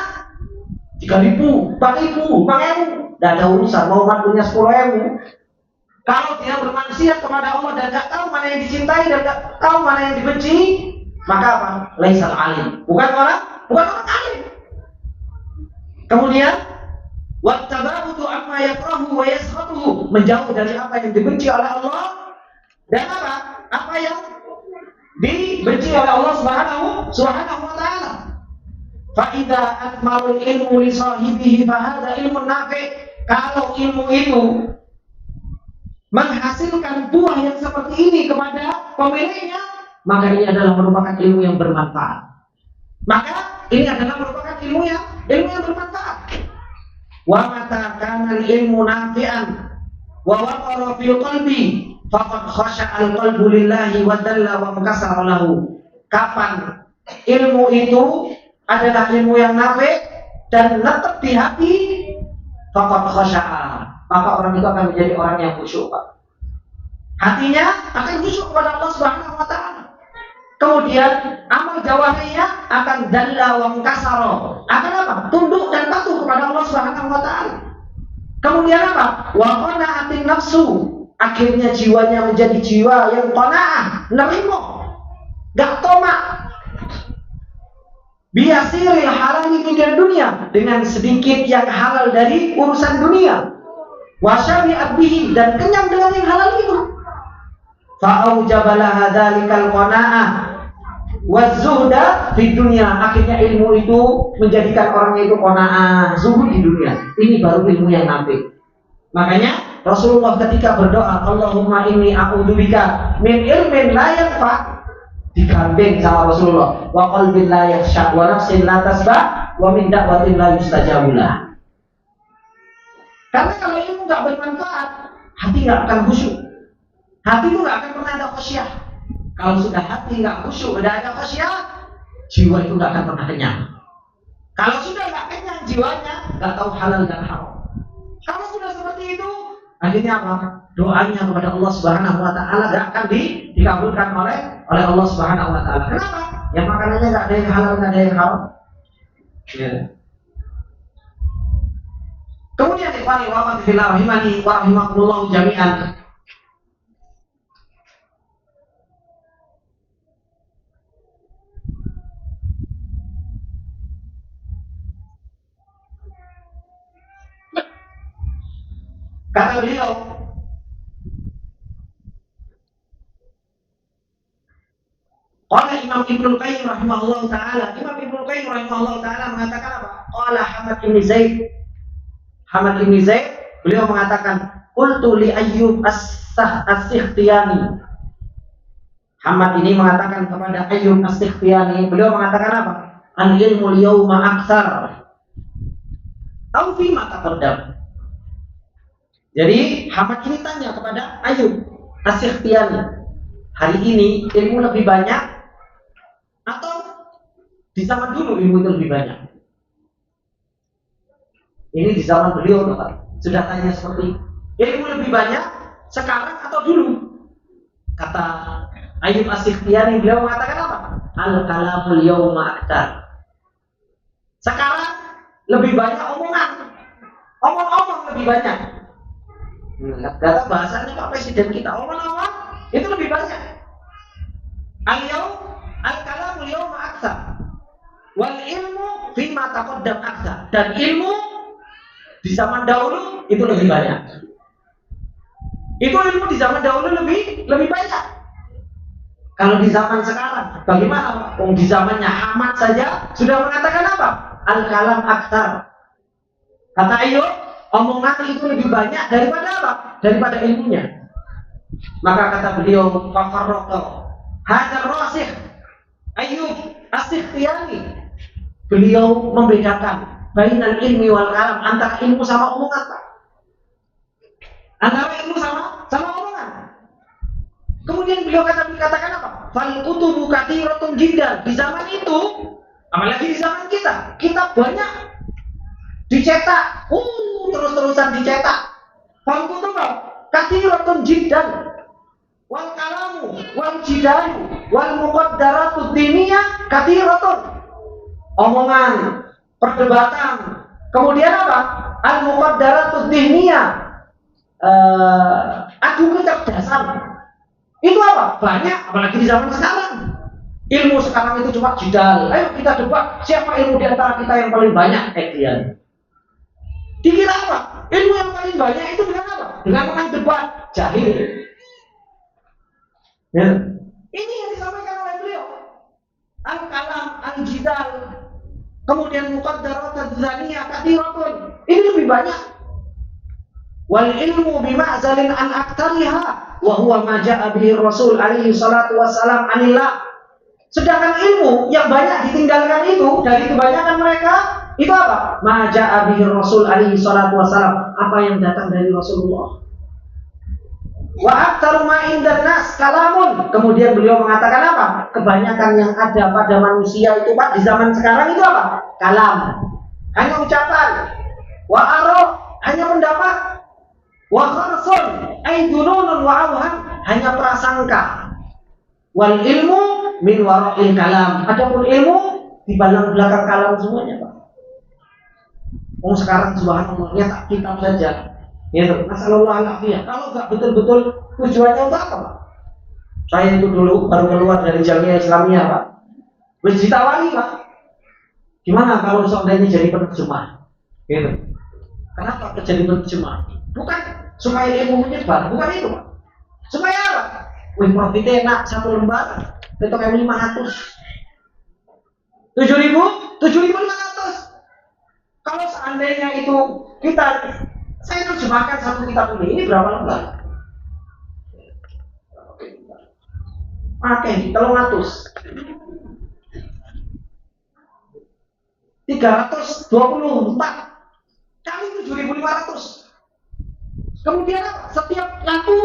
3.000, 4.000, 5.000, tidak ada urusan mau makmunya 10.000. Kalau dia bermaksiat kepada Allah dan nggak tahu mana yang dicintai dan nggak tahu mana yang dibenci, maka apa? Laisal alim, bukan orang alim. Kemudian wattaba'utu amma yakrahu wa yaskhatuhu, menjauh dari apa yang dibenci oleh Allah dan apa yang dibenci oleh Allah Subhanahu wa taala. Fa idza akmalul ilmu li sahibihi fa hadza ilmun nafi'. Kalau ilmu itu menghasilkan buah yang seperti ini kepada pemiliknya, maka ini adalah merupakan ilmu yang bermanfaat. Maka ini adalah merupakan ilmu yang bermanfaat. Wa mata kana ilmu nafi'an wa waqara fil qalbi faqad khasha'al qalbu lillahi wa dalla wa mukasara lahu. Kapan ilmu itu adalah ilmu yang nafi' dan netap di hati, faqad khasha'a, maka orang itu akan menjadi orang yang khusyuk, Pak. Hatinya akan khusyuk kepada Allah Subhanahu wa taala. Kemudian amal jawarihnya akan dalla wa mukasara, akan apa? Tunduk dan patuh kepada Allah Subhanahu wa taala. Kemudian apa? Wa qana'atin nafsu, akhirnya jiwanya menjadi jiwa yang qanaah, nerimo, gak tomak. Biasiril halali min dunia, dengan sedikit yang halal dari urusan dunia. Wa syabi'at bihi, dan kenyang dengan yang halal itu. Fa'aujaba laha dzalikal qanaah wazuhda di dunia, akhirnya ilmu itu menjadikan orangnya itu qanaah, zuhud di dunia. Ini baru ilmu yang nafi. Makanya Rasulullah ketika berdoa, Allahumma inni a'udzubika min ilmin la yanfa, digandeng sama Rasulullah, wa qalbin la yakhsha wa nafsin la tasba wa min da'watin la yustajabulah. Karena kalau ilmu nggak bermanfaat, hati nggak akan khusyuk. Hati itu nggak akan pernah ada khasyah. Kalau sudah hati nggak khusyuk, nggak ada khasyah, jiwa itu nggak akan pernah kenyang. Kalau sudah nggak kenyang jiwanya, nggak tahu halal dan haram. Kalau sudah seperti itu, akhirnya apa? Doanya kepada Allah Subhanahu Wa Taala nggak akan dikabulkan oleh Allah Subhanahu Wa Taala. Kenapa? Yang makanannya nggak ada yang halal, nggak ada yang haram. Ya. Kemudian ikhwani wa akhwati fillah rahimani wa rahimakumullah jami'an. Kata beliau, qala Imam Ibnu Qayyim rahimahullah taala, Imam Ibnu Qayyim rahimahullah taala mengatakan apa? Qala Hamad bin Zaid, beliau mengatakan, qultu li Ayyub as-Sikhtiyani. Hamad ini mengatakan kepada Ayyub as-Sikhtiyani, beliau mengatakan apa? An ilmu al-yawma aktsar aw fi ma taqaddam. Jadi Hamad ini tanya kepada Ayyub as-Sikhtiyani, hari ini ilmu lebih banyak atau di zaman dulu ilmu itu lebih banyak? Ini di zaman beliau sudah tanya seperti ilmu lebih banyak sekarang atau dulu? Kata Ayyub as-Sikhtiyani, beliau mengatakan apa? Al-kalamul yawma aktsar. Sekarang lebih banyak omongan, omong-omong lebih banyak. Kata bahasanya Pak Presiden kita, omong-omong itu lebih banyak. Al-kalamul yawma aktsar wal ilmu fima taqaddam aktsar. Dan ilmu di zaman dahulu itu lebih banyak. Itu ilmu di zaman dahulu lebih banyak. Kalau di zaman sekarang, bagaimana? Di zamannya Hamad saja sudah mengatakan apa? Al-kalam aktsar. Kata Ayyub, omongan itu lebih banyak daripada apa? Daripada ilmunya. Maka kata beliau, fafarraqa hadzal rasikh Ayyub as-Sikhtiyani. Beliau membedakan bainal ilmi wal kalam, antara ilmu sama omongan, Pak. Antara ilmu sama omongan. Kemudian beliau katakan apa? Fal kutubu katsiratun jiddan. Di zaman itu, apalagi di zaman kita banyak dicetak, terus-terusan dicetak. Fal kutubu katsiratun jiddan. Wal kalamu wal jidalu wal muqaddaratu diniyah katsiratun. Omongan, perdebatan, kemudian apa? Al-muqaddaratu dhihniyah, adu kecerdasan. Itu apa? Banyak, apalagi di zaman sekarang. Ilmu sekarang itu cuma jidal. Ayo kita debat siapa ilmu di antara kita yang paling banyak. Dia. Dikira apa? Ilmu yang paling banyak itu dengan apa? Dengan menang debat, jahil. Ya. Ini yang disampaikan oleh beliau. Al-kalam, al-jidal, kemudian muqaddarat dzaniyah katsiratun. Ini lebih banyak. Wal ilmu bima'zalin an aktsariha wa huwa ma ja'a bihi Rasul alaihi salatu wassalam anillah. Sedangkan ilmu yang banyak ditinggalkan itu dari kebanyakan mereka itu apa? Ma ja'a bihi Rasul alaihi salatu wassalam, apa yang datang dari Rasulullah. Wa aktsaru ma indan nas kalamun. Kemudian beliau mengatakan apa? Kebanyakan yang ada pada manusia itu, Pak, di zaman sekarang itu apa? Kalam. Hanya ucapan. Wa aro, hanya pendapat. Wa kharsun, ay dununun wa awham, hanya prasangka. Wal ilmu min wara'il kalam. Adapun ilmu di belakang kalam semuanya, Pak. Sekarang subhanallah, tak kitab saja. Ya, masalahul afiyah. Kalau nggak betul-betul tujuannya untuk apa, Pak? Saya itu dulu baru keluar dari Jamiah Islamiyah, Pak. Wis ditawari, Pak. Gimana kalau seandainya jadi penerjemah? Gitu. Kenapa jadi penerjemah? Bukan supaya ilmu menyebar, bukan itu, Pak. Supaya apa? Wih, profitnya enak, satu lembar itu kayak 500. 7.500. Kalau seandainya itu saya terjemah menerjemahkan satu kitab ini berapa lembar? Oke, 324 kali 7.500. Kemudian setiap laku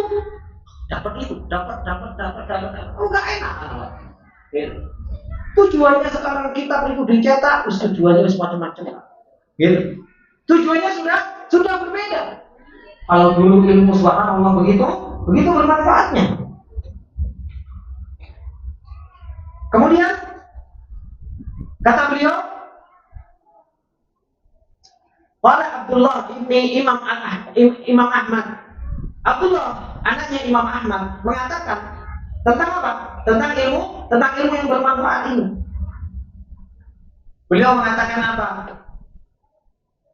dapat itu, dapat. Oh, nggak enak. Tujuannya sekarang kitab itu dicetak, tujuannya macam-macam. Gitu. Tujuannya sudah berbeda. Kalau dulu ilmu subhanallah begitu bermanfaatnya. Kemudian kata beliau, pada Abdullah ini Imam Ahmad. Abdullah anaknya Imam Ahmad mengatakan tentang apa? Tentang ilmu yang bermanfaat ini. Beliau mengatakan apa?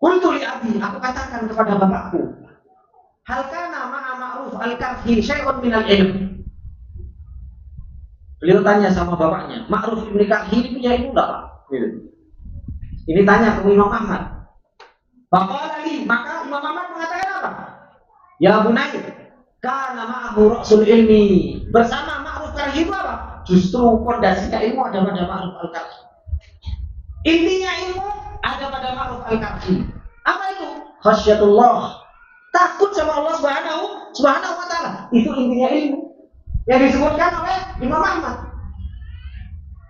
Qultu li abi, aku katakan kepada bapakku, hal kana ma'a ma'ruf al-karhi syai'un minal ilm. Beliau tanya sama bapaknya, Ma'ruf ibn Karhi ini punya ilmu enggak, Pak? Ini tanya ke Imam Ahmad. Faqala li, maka Imam Ahmad mengatakan apa? Ya bunai, kana ma'ahu ra'sul ilmi. Bersama Ma'ruf Karhi itu apa? Justru pondasinya ilmu ada pada Ma'ruf al-Karhi. Intinya ilmu ada pada Ma'ruf al-Karhi. Apa itu? Khasyatullah. Takut sama Allah Subhanahu wa taala. Itu intinya ilmu yang disebutkan oleh Imam Ahmad.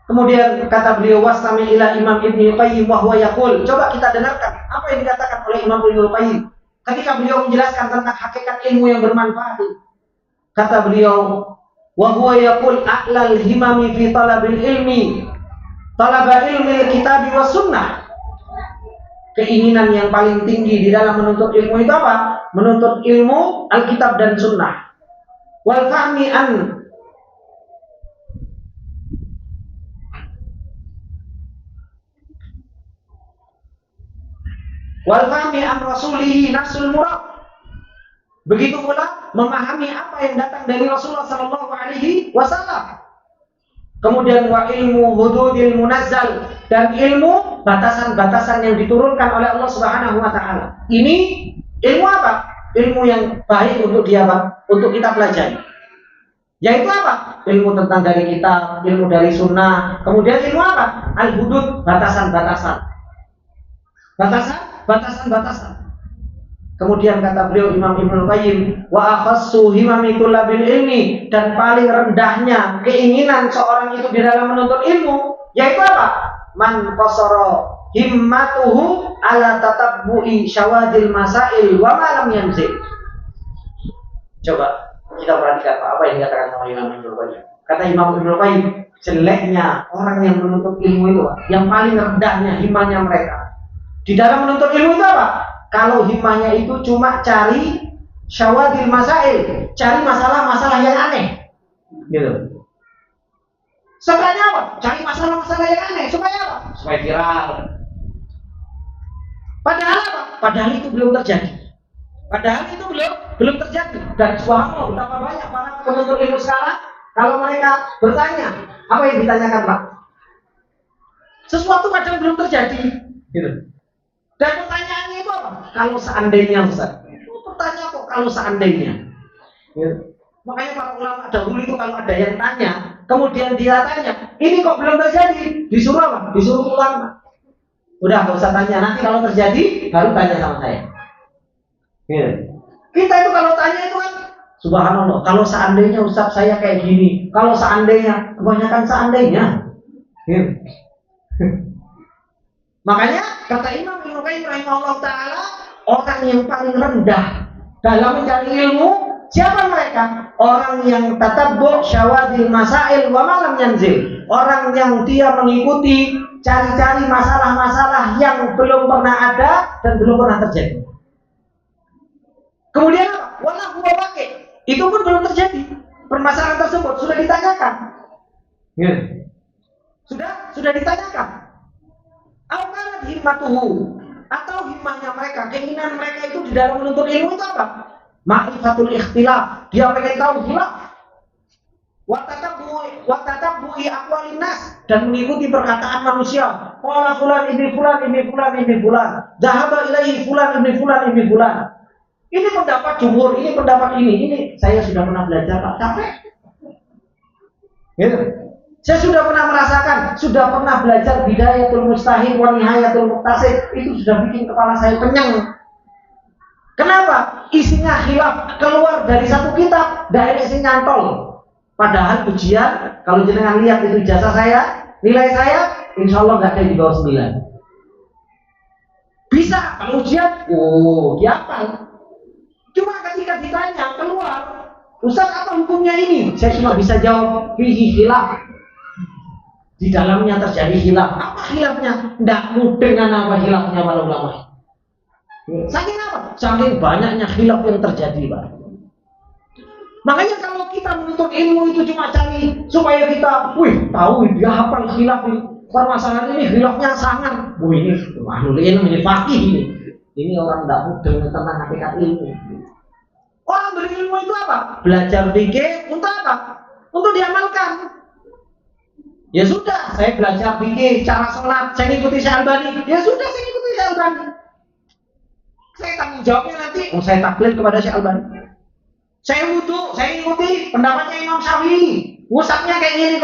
Kemudian kata beliau, wasami ila Imam Ibnu Qayyim wa huwa yaqul. Coba kita dengarkan apa yang dikatakan oleh Imam Ibnu Qayyim ketika beliau menjelaskan tentang hakikat ilmu yang bermanfaat. Kata beliau, wa huwa yaqul a'lal himami fi talabil ilmi, talaba ilmi kitab wa sunnah. Keinginan yang paling tinggi di dalam menuntut ilmu itu apa? Menuntut ilmu Alkitab dan Sunnah. Wal fahmi an rasulihi nafsul murad. Begitu pula memahami apa yang datang dari Rasulullah sallallahu alaihi wasallam. Kemudian wa ilmu hududil munazzal, dan ilmu batasan-batasan yang diturunkan oleh Allah Subhanahu wa taala. Ini ilmu apa? Ilmu yang baik untuk dia, Pak, untuk kita pelajari. Yaitu apa? Ilmu tentang dari kitab, ilmu dari sunnah. Kemudian ilmu apa? Al-hudud, batasan-batasan. Batasan-batasan. Kemudian kata beliau Imam Ibnu Qayyim, wa akhassu himami tullabil ilmi, dan paling rendahnya keinginan seorang itu di dalam menuntut ilmu, yaitu apa? Man qasara himmatuhu ala tatabbu'i syawadil masail wa ma lam yanzil. Coba kita perhatikan apa yang dikatakan oleh Imam Ibnu Qayyim. Kata Imam Ibnu Qayyim, jeleknya orang yang menuntut ilmu itu, yang paling rendahnya himmahnya mereka di dalam menuntut ilmu itu apa? Kalau himmahnya itu cuma cari syawadil masail, cari masalah-masalah yang aneh, gitu. Sebenarnya apa? Cari masalah-masalah yang aneh supaya apa? Supaya viral. Padahal apa? Padahal itu belum terjadi. Dan subhanallah, betapa banyak para penuntut ilmu sekarang kalau mereka bertanya, apa yang ditanyakan, Pak? Sesuatu padahal belum terjadi, gitu. Dan pertanyaannya itu apa? Kalau seandainya, Ustaz. Pertanyaan kok kalau seandainya. Ya. Makanya para ulama dahulu itu kalau ada yang tanya, kemudian dia tanya, ini kok belum terjadi? Disuruh apa? Disuruh ulama. Udah, gak usah tanya. Nanti kalau terjadi, baru tanya sama saya. Ya. Kita itu kalau tanya itu kan, subhanallah, kalau seandainya Ustaz saya kayak gini, kalau seandainya, kebanyakan seandainya. Ya. Makanya kata Imam Ibnu Qayyim rahimahullah taala, orang yang paling rendah dalam mencari ilmu siapa mereka? Orang yang tatabbu' syawadil masail wa ma lam yanzil. Orang yang dia mengikuti cari-cari masalah-masalah yang belum pernah ada dan belum pernah terjadi. Kemudian wala huwa waqi', itu pun belum terjadi. Permasalahan tersebut sudah ditanyakan. Ya. Sudah ditanyakan. Al-qarat himmatuhu, atau himmahnya mereka, keinginan mereka itu di dalam menuntut ilmu itu apa? Ma'rifatul ikhtilaf, dia pengen tahu khilaf. Wa tatabbu'i aqwalin nas, dan mengikuti perkataan manusia. Qala fulan ibni fulan ibni fulan ibni fulan, dhahaba ilaihi fulan ibni fulan ibni fulan. Ini pendapat jumhur, ini pendapat ini saya sudah pernah belajar Pak, capek. Gitu. Saya sudah pernah merasakan, sudah pernah belajar Bidayatul Mustahid wa Nihayatul Muqtasid, itu sudah bikin kepala saya kenyang. Kenapa? Isinya khilaf, keluar dari satu kitab, daerah sing nyantol. Padahal ujian, kalau jenengan lihat itu ijazah saya, nilai saya, insya Allah nggak ada di bawah 9. Bisa, kalau ujian, dihafal. Cuma ketika ditanya keluar, Ustaz apa hukumnya ini? Saya cuma bisa jawab fihi khilaf. Di dalamnya terjadi khilaf. Apa khilafnya? Tidak mudeng apa khilafnya para ulama. Saking apa? Saking banyaknya khilaf yang terjadi, Pak. Makanya kalau kita menuntut ilmu itu cuma cari supaya kita, tahu dia hafal khilaf ini. Permasalahan ini khilafnya sangat. Ini ahlul ilmu, ini faqih ini. Ini orang tidak mudeng tentang hakikat ilmu. Orang berilmu itu apa? Belajar fikih untuk apa? Untuk diamalkan. Ya sudah, saya belajar fikih cara sholat, saya ikuti Syekh Albani. Ya sudah, saya ikuti Syekh Albani. Saya tanggung jawabnya nanti, saya taklid kepada Syekh Albani. Saya wudu, saya ikuti pendapatnya Imam Syafi'i. Ngusapnya kayak gini,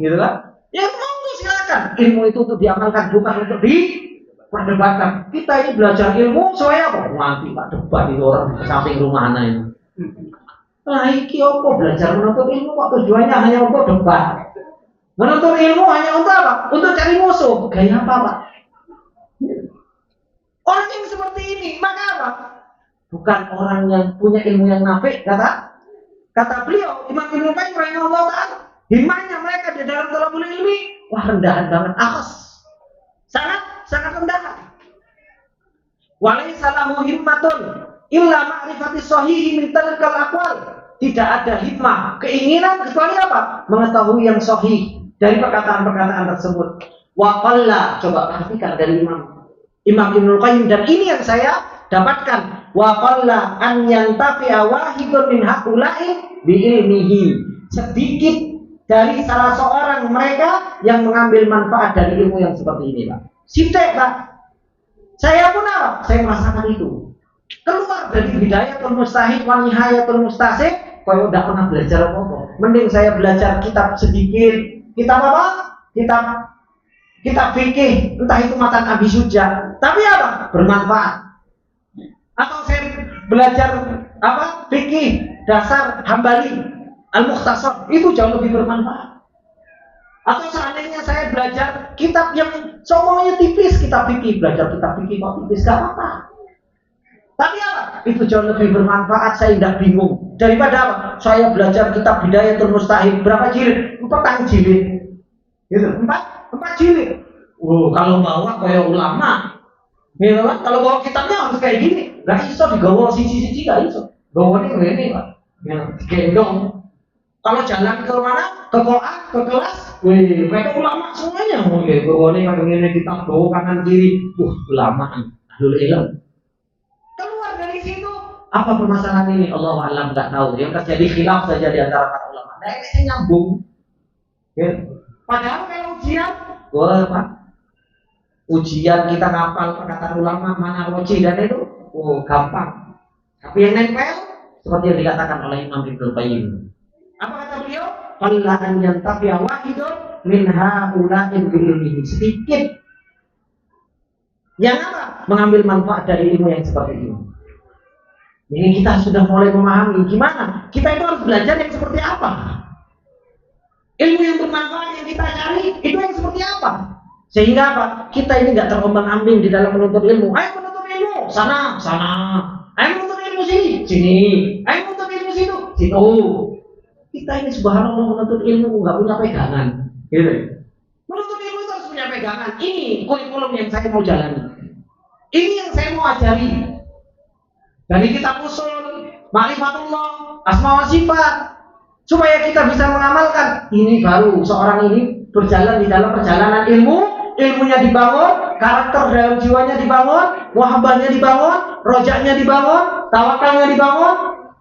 gitu kan? Ya monggo silakan. Ilmu itu untuk diamalkan, bukan untuk diperdebatkan. Kita ini belajar ilmu supaya apa? Nanti Pak debat itu orang di samping rumah anak ini. Nah, iki apa belajar menuntut ilmu kok tujuannya hanya untuk debat. Menuntut ilmu hanya untuk apa? Untuk cari musuh. Gaya apa, Pak? Orang yang seperti ini, maka apa? Bukan orang yang punya ilmu yang nafik, kata beliau, Imam Ibnu Qayyim rahimahullah ta'ala, himmahnya mereka di dalam thalabul ilmi, rendahan banget, akhas. Sangat rendahan. Walaysa lahu himmatun illa ma'rifati sahihi min tilkal aqwal. Tidak ada himmah, keinginan kecuali apa? Mengetahui yang sahih dari perkataan-perkataan tersebut. Wa qalla, coba perhatikan dari Imam Ibnu Qayyim, dan ini yang saya dapatkan. Wa qalla an yantafi'a wahidun min haula'i bi ilmihi. Sedikit dari salah seorang mereka yang mengambil manfaat dari ilmu yang seperti ini, Pak. Sitek, Pak. Saya pun apa? Saya merasakan itu. Keluar dari Bidayatul Mustahid wa Nihayatul Muqtasid, kalau udah pernah belajar apa-apa. Mending saya belajar kitab sedikit. Kitab apa? Kitab fikih, entah itu matan Abi Suja. Tapi apa? Bermanfaat. Atau saya belajar apa? Fikih dasar Hambali, Al-Mukhtasar, itu jauh lebih bermanfaat. Atau seandainya saya belajar kitab yang semuanya tipis, kitab fikih, belajar kitab fikih kok tipis, gak apa-apa. Tapi apa? Itu jauh lebih bermanfaat, saya tidak bingung. Daripada apa? Saya belajar kitab Bidayatul Mustahid, berapa jilid? 4 jilid. Gitu, 4 jilid. Kalau bawa kayak ulama, gitu kan? Kalau bawa kitabnya harus kayak gini. Gak bisa digawa sisi-sisi, gak bisa. Gawa ini Pak. Gendong. Kalau jalan ke mana? Ke koan, ke kelas, mereka ulama semuanya. Gawa ini kayak gini, kitab bawa kanan kiri. Ulama, ahlul ilm. Keluar dari situ, apa permasalahan ini? Allahu a'lam, nggak tahu. Yang terjadi khilaf saja di antara para ulama. Nah, ini nyambung. Padahal kalau ujian, Pak. Ujian kita ngapal perkataan ulama, mana roji dan itu, gampang. Tapi yang nempel, seperti yang dikatakan oleh Imam Ibnu Qayyim. Apa kata beliau? Qalla an yantafi'a wahidun min haula'in bi ilmihi. Sedikit yang apa? Mengambil manfaat dari ilmu yang seperti ini. Ini kita sudah mulai memahami gimana kita itu harus belajar yang seperti apa. Ilmu yang bermanfaat yang kita cari itu yang seperti apa? Sehingga apa? Kita ini nggak terombang-ambing di dalam menuntut ilmu. Ayo menuntut ilmu, sana. Ayo menuntut ilmu sini. Ayo menuntut ilmu situ. Kita ini subhanallah menuntut ilmu nggak punya pegangan. Gitu. Menuntut ilmu itu harus punya pegangan. Ini kurikulum yang saya mau jalani. Ini yang saya mau ajari. Dari kitab usul, ma'rifatullah, asma wa sifat, supaya kita bisa mengamalkan. Ini baru seorang ini berjalan di dalam perjalanan ilmu, ilmunya dibangun, karakter dalam jiwanya dibangun, muhabbahnya dibangun, rojaknya dibangun, tawakalnya dibangun,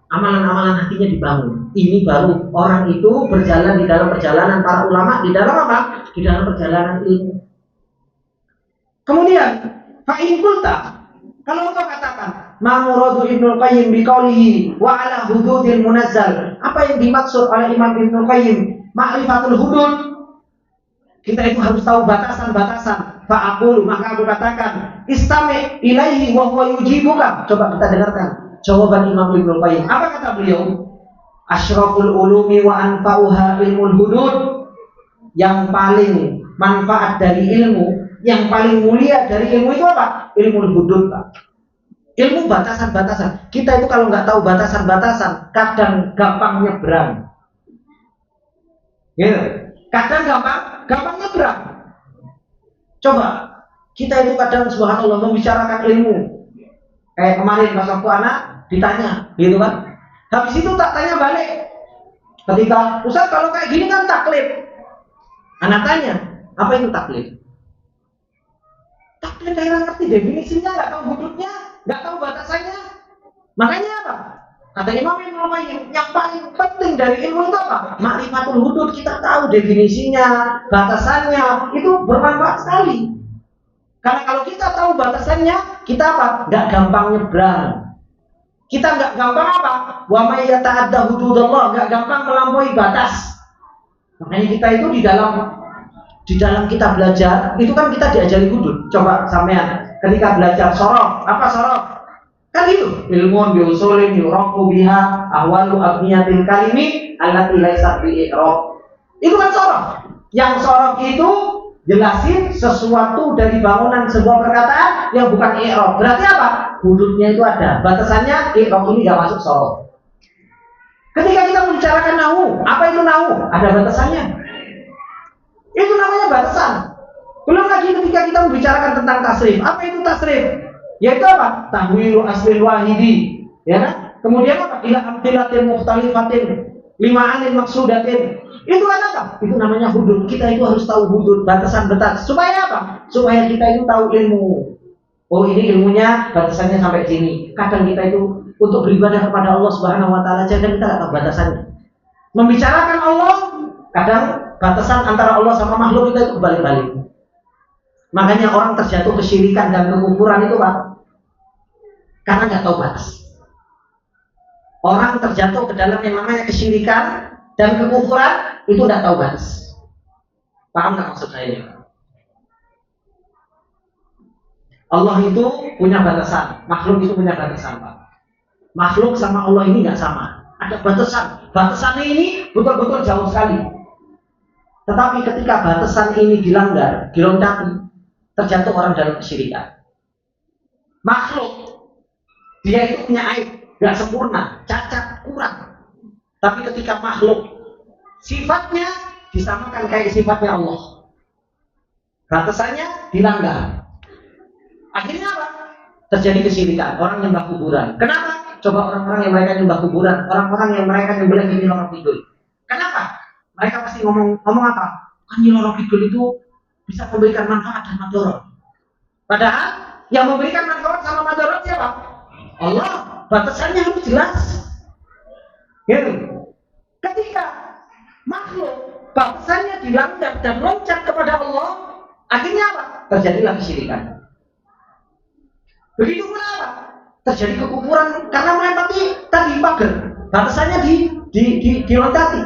amalan-amalan hatinya dibangun. Ini baru orang itu berjalan di dalam perjalanan para ulama, di dalam apa? Di dalam perjalanan ilmu. Kemudian, fa'in kulta, kalau engkau katakan, ma muradu Ibnu Qayyim biqaulihi wa ala hududil munazzal. Apa yang dimaksud oleh Imam Ibnu Qayyim? Ma'rifatul hudud. Kita itu harus tahu batasan-batasan. Fa'aqulu, maka aku katakan, istami' ilaihi wa huwa yujibuka. Coba kita dengarkan jawaban Imam Ibnu Qayyim. Apa kata beliau? Asyraful ulumi wa anfa'uha ilmul hudud. Yang paling manfaat dari ilmu, yang paling mulia dari ilmu itu apa? Ilmu hudud, Pak. Ilmu batasan-batasan. Kita itu kalau nggak tahu batasan-batasan, kadang gampang nyebrang. Gitu. Kadang gampang nyebrang. Coba, kita itu kadang subhanallah membicarakan ilmu. Kayak kemarin pas waktu anak ditanya, gitu kan? Habis itu tak tanya balik. Ketika Ustaz kalau kayak gini kan taklid. Anak tanya, apa itu taklid? Taklid daerah ngerti definisinya, nggak tahu hududnya, nggak tahu batasannya. Makanya apa? Kata Imam Ibnu Qayyim, yang paling penting dari ilmu itu apa? Ma'rifatul hudud, kita tahu definisinya, batasannya, itu bermanfaat sekali. Karena kalau kita tahu batasannya, kita apa? Nggak gampang nyebrang. Kita nggak gampang apa? Wa may yata'adda hududallah, nggak gampang melampaui batas. Makanya kita itu di dalam kita belajar, itu kan kita diajari hudud. Coba sampean ketika belajar sorof, apa sorof? Kan itu ilmun biusulin yuraku biha ahwalu abniyatil kalimi allati laysat bi i'rab. Itu kan sorof. Yang sorof itu jelasin sesuatu dari bangunan sebuah perkataan yang bukan i'rab. Berarti apa? Hududnya itu ada. Batasannya i'rab ini enggak masuk sorof. Ketika kita membicarakan nahu, apa itu nahu? Ada batasannya. Itu namanya batasan. Belum lagi ketika kita membicarakan tentang tasrif. Apa itu tasrif? Yaitu apa? Tahwilu aslil wahidi. Ya kan? Kemudian apa? Ila amtilatin mukhtalifatin lima'anin maksudatin. Itu apa? Itu namanya hudud. Kita itu harus tahu hudud, batasan-batasan. Supaya apa? Supaya kita itu tahu ilmu. Oh, ini ilmunya batasannya sampai sini. Kadang kita itu untuk beribadah kepada Allah Subhanahu wa taala aja kita enggak tahu batasannya. Membicarakan Allah, kadang batasan antara Allah sama makhluk kita itu kebalik-balik. Makanya orang terjatuh kesyirikan dan kekufuran itu, Pak, karena nggak tahu batas. Orang terjatuh ke dalam yang namanya kesyirikan dan kekufuran itu nggak tahu batas. Paham nggak maksud saya? Allah itu punya batasan, makhluk itu punya batasan, Pak. Makhluk sama Allah ini nggak sama. Ada batasan. Batasannya ini betul-betul jauh sekali. Tetapi ketika batasan ini dilanggar, dilontati, terjatuh orang dalam kesyirikan. Makhluk, dia itu punya aib, nggak sempurna, cacat, kurang. Tapi ketika makhluk, sifatnya disamakan kayak sifatnya Allah, batasannya dilanggar. Akhirnya apa? Terjadi kesyirikan, orang nyembah kuburan. Kenapa? Coba orang-orang yang mereka nyembah kuburan, orang-orang yang mereka nyembelih Nyi Roro Kidul. Kenapa? Mereka pasti ngomong apa? Kan Nyi Roro Kidul itu bisa memberikan manfaat dan madarat. Padahal yang memberikan manfaat sama madarat siapa? Allah. Batasannya harus jelas. Gitu. Ketika makhluk batasannya dilanggar dan loncat kepada Allah, akhirnya apa? Terjadilah kesyirikan. Begitu pula apa? Terjadi kekufuran karena melewati tadi pagar. Batasannya diloncati.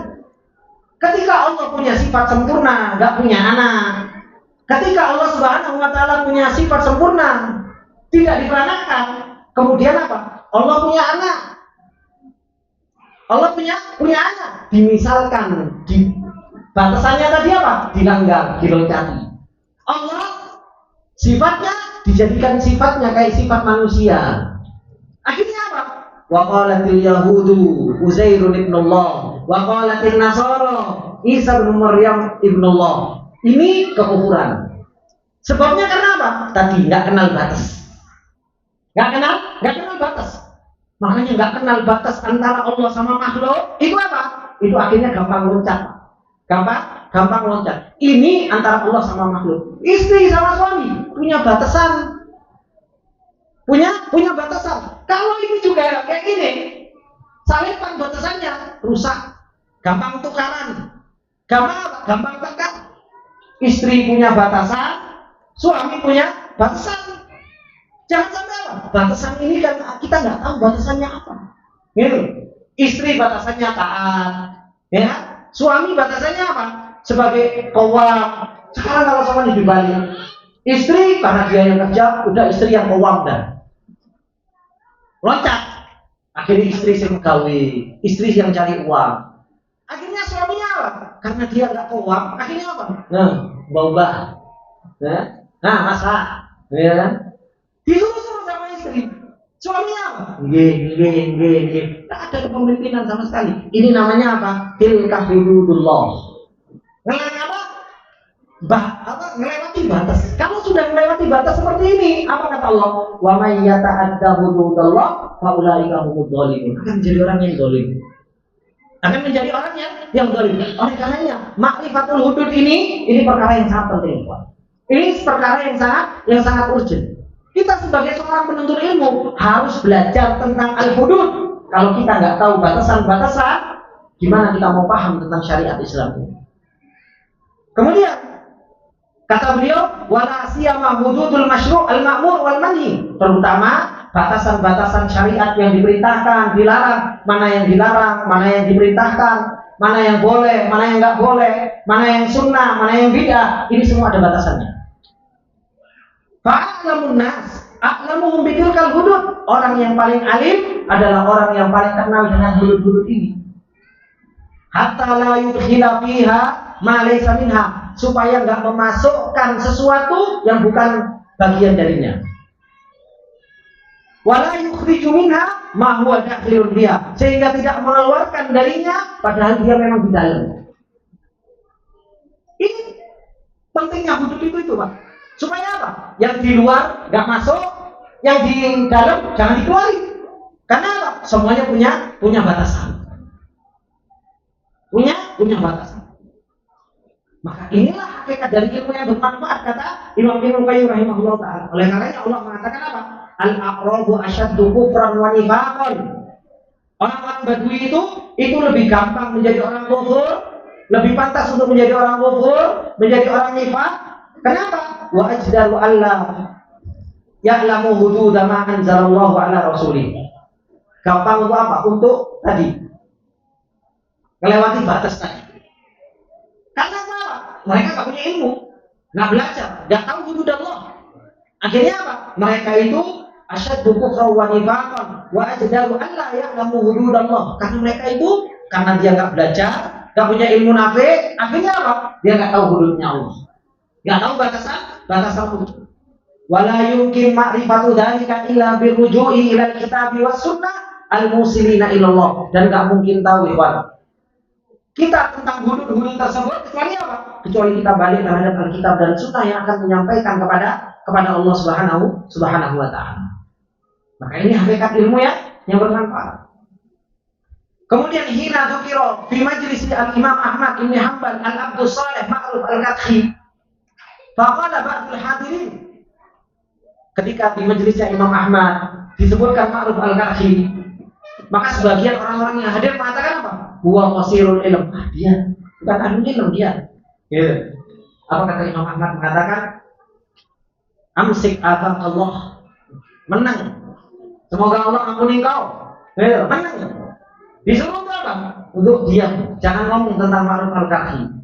Ketika Allah punya sifat sempurna, nggak punya anak. Ketika Allah Subhanahu wa taala punya sifat sempurna, tidak diperanakan. Kemudian apa? Allah punya anak. Allah punya anak. Dimisalkan di batasannya tadi apa? Dilanggar, diloncati. Allah sifatnya dijadikan sifatnya kayak sifat manusia. Akhirnya apa? Wa qalatil yahudu Uzairun ibnullah wa qalatil nasara Isa bin Maryam ibnullah. Ini kekufuran. Sebabnya karena apa? Tadi nggak kenal batas. Nggak kenal batas. Makanya nggak kenal batas antara Allah sama makhluk. Itu apa? Itu akhirnya gampang loncat. Gampang loncat. Ini antara Allah sama makhluk. Istri sama suami punya batasan. Punya batasan. Kalau ini juga kayak gini, salipan batasannya rusak, gampang tukaran, gampang tekan. Istri punya batasan, suami punya batasan. Jangan sampai apa? Batasan ini kan kita nggak tahu batasannya apa. Gitu. Istri batasannya taat, ya. Suami batasannya apa? Sebagai kawam. Sekarang kalau sama dibalik, istri karena dia yang kerja, udah istri yang kawam dan loncat. Akhirnya istri yang gawe, istri yang cari uang. Akhirnya suaminya apa? Karena dia nggak kawam, akhirnya apa? Nah, baubah, nah masak, ya kan? Disuruh sama istri. Suaminya apa? Nggih. Tak ada kepemimpinan sama sekali. Ini namanya apa? Tilka hududullah. Ngelewati batas. Kamu sudah melewati batas seperti ini. Apa kata Allah? Wa may yata'adda hududallah fa ulaika humudz dzalimun. Akan menjadi orang yang zalim. Akan menjadi orang yang zalim. Oleh karenanya, makrifatul hudud ini perkara yang sangat penting, Pak. Ini perkara yang sangat urgent. Kita sebagai seorang penuntut ilmu harus belajar tentang al-hudud. Kalau kita nggak tahu batasan-batasan, gimana kita mau paham tentang syariat Islam ini? Kemudian kata beliau, wala siyama hududul masyru' al-ma'mur wal manhi, terutama batasan-batasan syariat yang diperintahkan, dilarang, mana yang dilarang, mana yang diperintahkan, mana yang boleh, mana yang nggak boleh, mana yang sunnah, mana yang bid'ah, ini semua ada batasannya. Fa'alamun nas, a'lamuhum bitilkal hudud. Orang yang paling alim adalah orang yang paling kenal dengan hudud-hudud ini. Hatta la yudkhila fiha ma laysa minha, supaya enggak memasukkan sesuatu yang bukan bagian darinya. Wala yukhriju minha ma huwa dakhilun biha, sehingga tidak mengeluarkan darinya padahal dia memang di dalam. Ini pentingnya hudud itu, Pak. Supaya apa? Yang di luar nggak masuk, yang di dalam jangan dikeluarin. Karena apa? Semuanya punya batasan. Punya batasan. Maka inilah hakikat dari ilmu yang bermanfaat, kata Imam Ibnu Qayyim rahimahullah ta'ala. Oleh karenanya Allah mengatakan apa? Al-aqrabu asyaddu kufran wa nifaqan. Orang-orang Badui itu lebih gampang menjadi orang kufur, lebih pantas untuk menjadi orang kufur, menjadi orang nifaq. Kenapa? Wa ajdaru Allah ya'lamu hududa ma anzalallahu ala rasulih. Gampang untuk apa? Untuk tadi melewati batas tadi. Karena apa? Mereka nggak punya ilmu, nggak belajar, nggak tahu hudud Allah. Akhirnya apa? Mereka itu asyaddu kufran wa nifaqan wa ajdaru Allah ya'lamu hudud Allah. Karena mereka itu karena dia nggak belajar, nggak punya ilmu nafi, akhirnya apa? Dia nggak tahu hududnya Allah. Nggak tahu batasan hudud. Wala yumkin ma'rifatu dzalika illa birruju'i ila al-kitab was sunnah al-musilina ila Allah. Dan nggak mungkin tahu ikhwan kita tentang hudud-hudud tersebut kecuali apa? Kecuali kita balik terhadap Alkitab dan Sunnah yang akan menyampaikan kepada Allah Subhanahu wa ta'ala. Maka ini hakikat ilmu yang bermanfaat. Kemudian hina dzukira fi majlis al-Imam Ahmad bin Hanbal al-Abdus Shalih Ma'ruf al-Qadhi. Faqala ba'dul hadirin, ketika di majelisnya Imam Ahmad disebutkan Ma'ruf al-Qadhi, maka sebagian orang-orang yang hadir mengatakan apa? Huwa qasirul ilm. Dia bukan ahli ilmu dia. Ya. Apa kata Imam Ahmad? Mengatakan amsik azab Allah. Menang. Semoga Allah ampuni kau. Ya, menang. Disuruh apa? Untuk diam. Jangan ngomong tentang Ma'ruf al-Qadhi.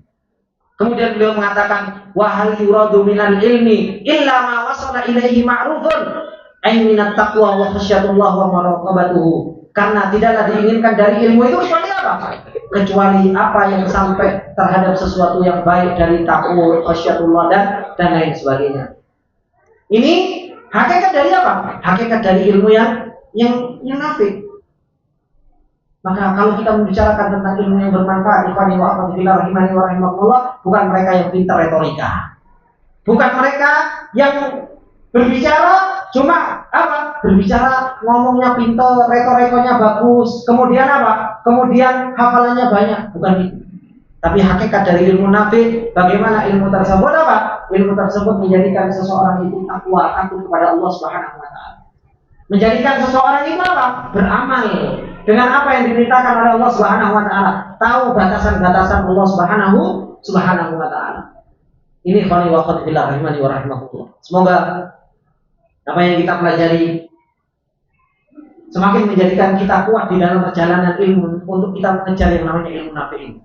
Kemudian beliau mengatakan wa hal yuradu minal ilmi illa ma wasala ilaihi ma'rufun ay minat taqwa wa khasyatullah wa maraqabatuhu. Karena tidaklah diinginkan dari ilmu itu kecuali apa? Kecuali apa yang sampai terhadap sesuatu yang baik dari takwa, khasyatullah dan lain sebagainya. Ini hakikat dari apa? Hakikat dari ilmu yang nafik. Maka kalau kita membicarakan tentang ilmu yang bermanfaat, ikhwani wa akhwati fillah rahimani wa rahimakumullah, bukan mereka yang pintar retorika. Bukan mereka yang berbicara cuma apa? Berbicara ngomongnya pintar, retorikonya bagus, kemudian apa? Kemudian hafalannya banyak, bukan itu. Tapi hakikat dari ilmu nafi, bagaimana ilmu tersebut apa? Ilmu tersebut menjadikan seseorang itu takwa, takut kepada Allah Subhanahu wa ta'ala. Menjadikan seseorang itu apa? Beramal dengan apa yang diperintahkan oleh Allah Subhanahu wa ta'ala. Tahu batasan-batasan Allah Subhanahu wa ta'ala. Ini khani wa khani billah rahimani wa rahimakumullah. Semoga Apa yang kita pelajari semakin menjadikan kita kuat di dalam perjalanan ilmu untuk kita mengejar yang namanya ilmu nafi.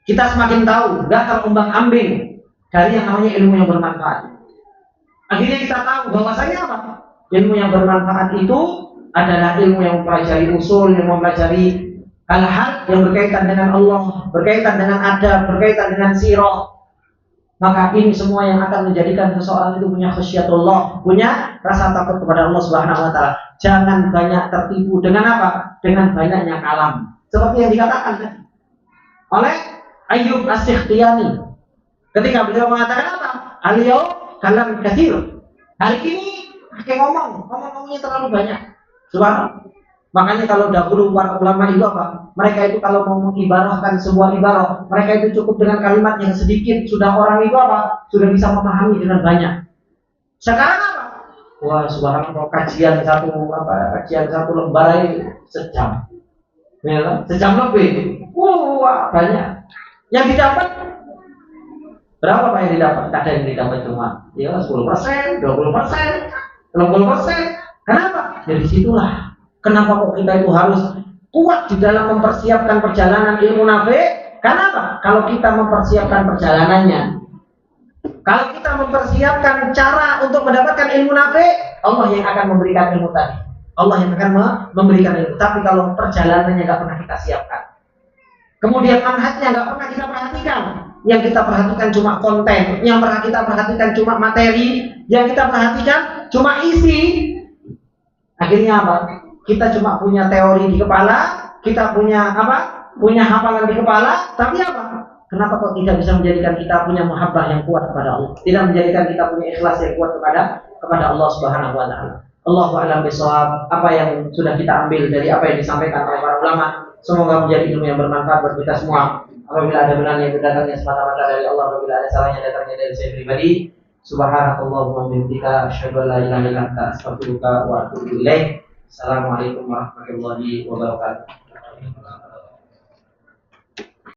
Kita semakin tahu, gak terombang-ambing dari yang namanya ilmu yang bermanfaat. Akhirnya kita tahu bahwasanya apa? Ilmu yang bermanfaat itu adalah ilmu yang mempelajari usul, yang mempelajari hal-hal yang berkaitan dengan Allah, berkaitan dengan adab, berkaitan dengan sirah. Maka ini semua yang akan menjadikan seseorang itu punya khasyatullah, punya rasa takut kepada Allah Subhanahu wa taala. Jangan banyak tertipu dengan apa? Dengan banyaknya kalam. Seperti yang dikatakan oleh Ayyub As-Sikhtiyani ketika beliau mengatakan apa? Al-yaum kalam katsir. Hari ini pakai ngomongnya terlalu banyak. Subhanallah. Makanya kalau dahulu para ulama itu apa? Mereka itu kalau mau mengibarahkan sebuah ibarah, mereka itu cukup dengan kalimat yang sedikit, sudah orang itu apa? Sudah bisa memahami dengan banyak. Sekarang apa? Wah, subhanallah, kajian satu lembar sejam. Ya, sejam lebih. Wah, banyak. Yang didapat berapa Pak yang didapat? Ada yang didapat cuma 10%, 20%, 60%. Kenapa? Dari situlah. Kenapa kok kita itu harus kuat di dalam mempersiapkan perjalanan ilmu nafi? Kenapa? Kalau kita mempersiapkan perjalanannya, kalau kita mempersiapkan cara untuk mendapatkan ilmu nafi, Allah yang akan memberikan ilmu tadi. Allah yang akan memberikan ilmu. Tapi kalau perjalanannya nggak pernah kita siapkan, kemudian manhajnya nggak pernah kita perhatikan, yang kita perhatikan cuma konten, yang pernah kita perhatikan cuma materi, yang kita perhatikan cuma isi. Akhirnya apa? Kita cuma punya teori di kepala, kita punya apa? Punya hafalan di kepala, tapi apa? Kenapa kok tidak bisa menjadikan kita punya muhabbah yang kuat kepada Allah? Tidak menjadikan kita punya ikhlas yang kuat kepada Allah Subhanahu wa taala. Allahu a'lam bishawab. Apa yang sudah kita ambil dari apa yang disampaikan oleh para ulama, semoga menjadi ilmu yang bermanfaat buat kita semua. Apabila ada benarnya datangnya semata-mata dari Allah, apabila ada salahnya datangnya dari saya pribadi. Subhanakallahumma wa bihamdika asyhadu an la ilaha illa anta astaghfiruka wa atubu ilaik. Assalamualaikum warahmatullahi wabarakatuh.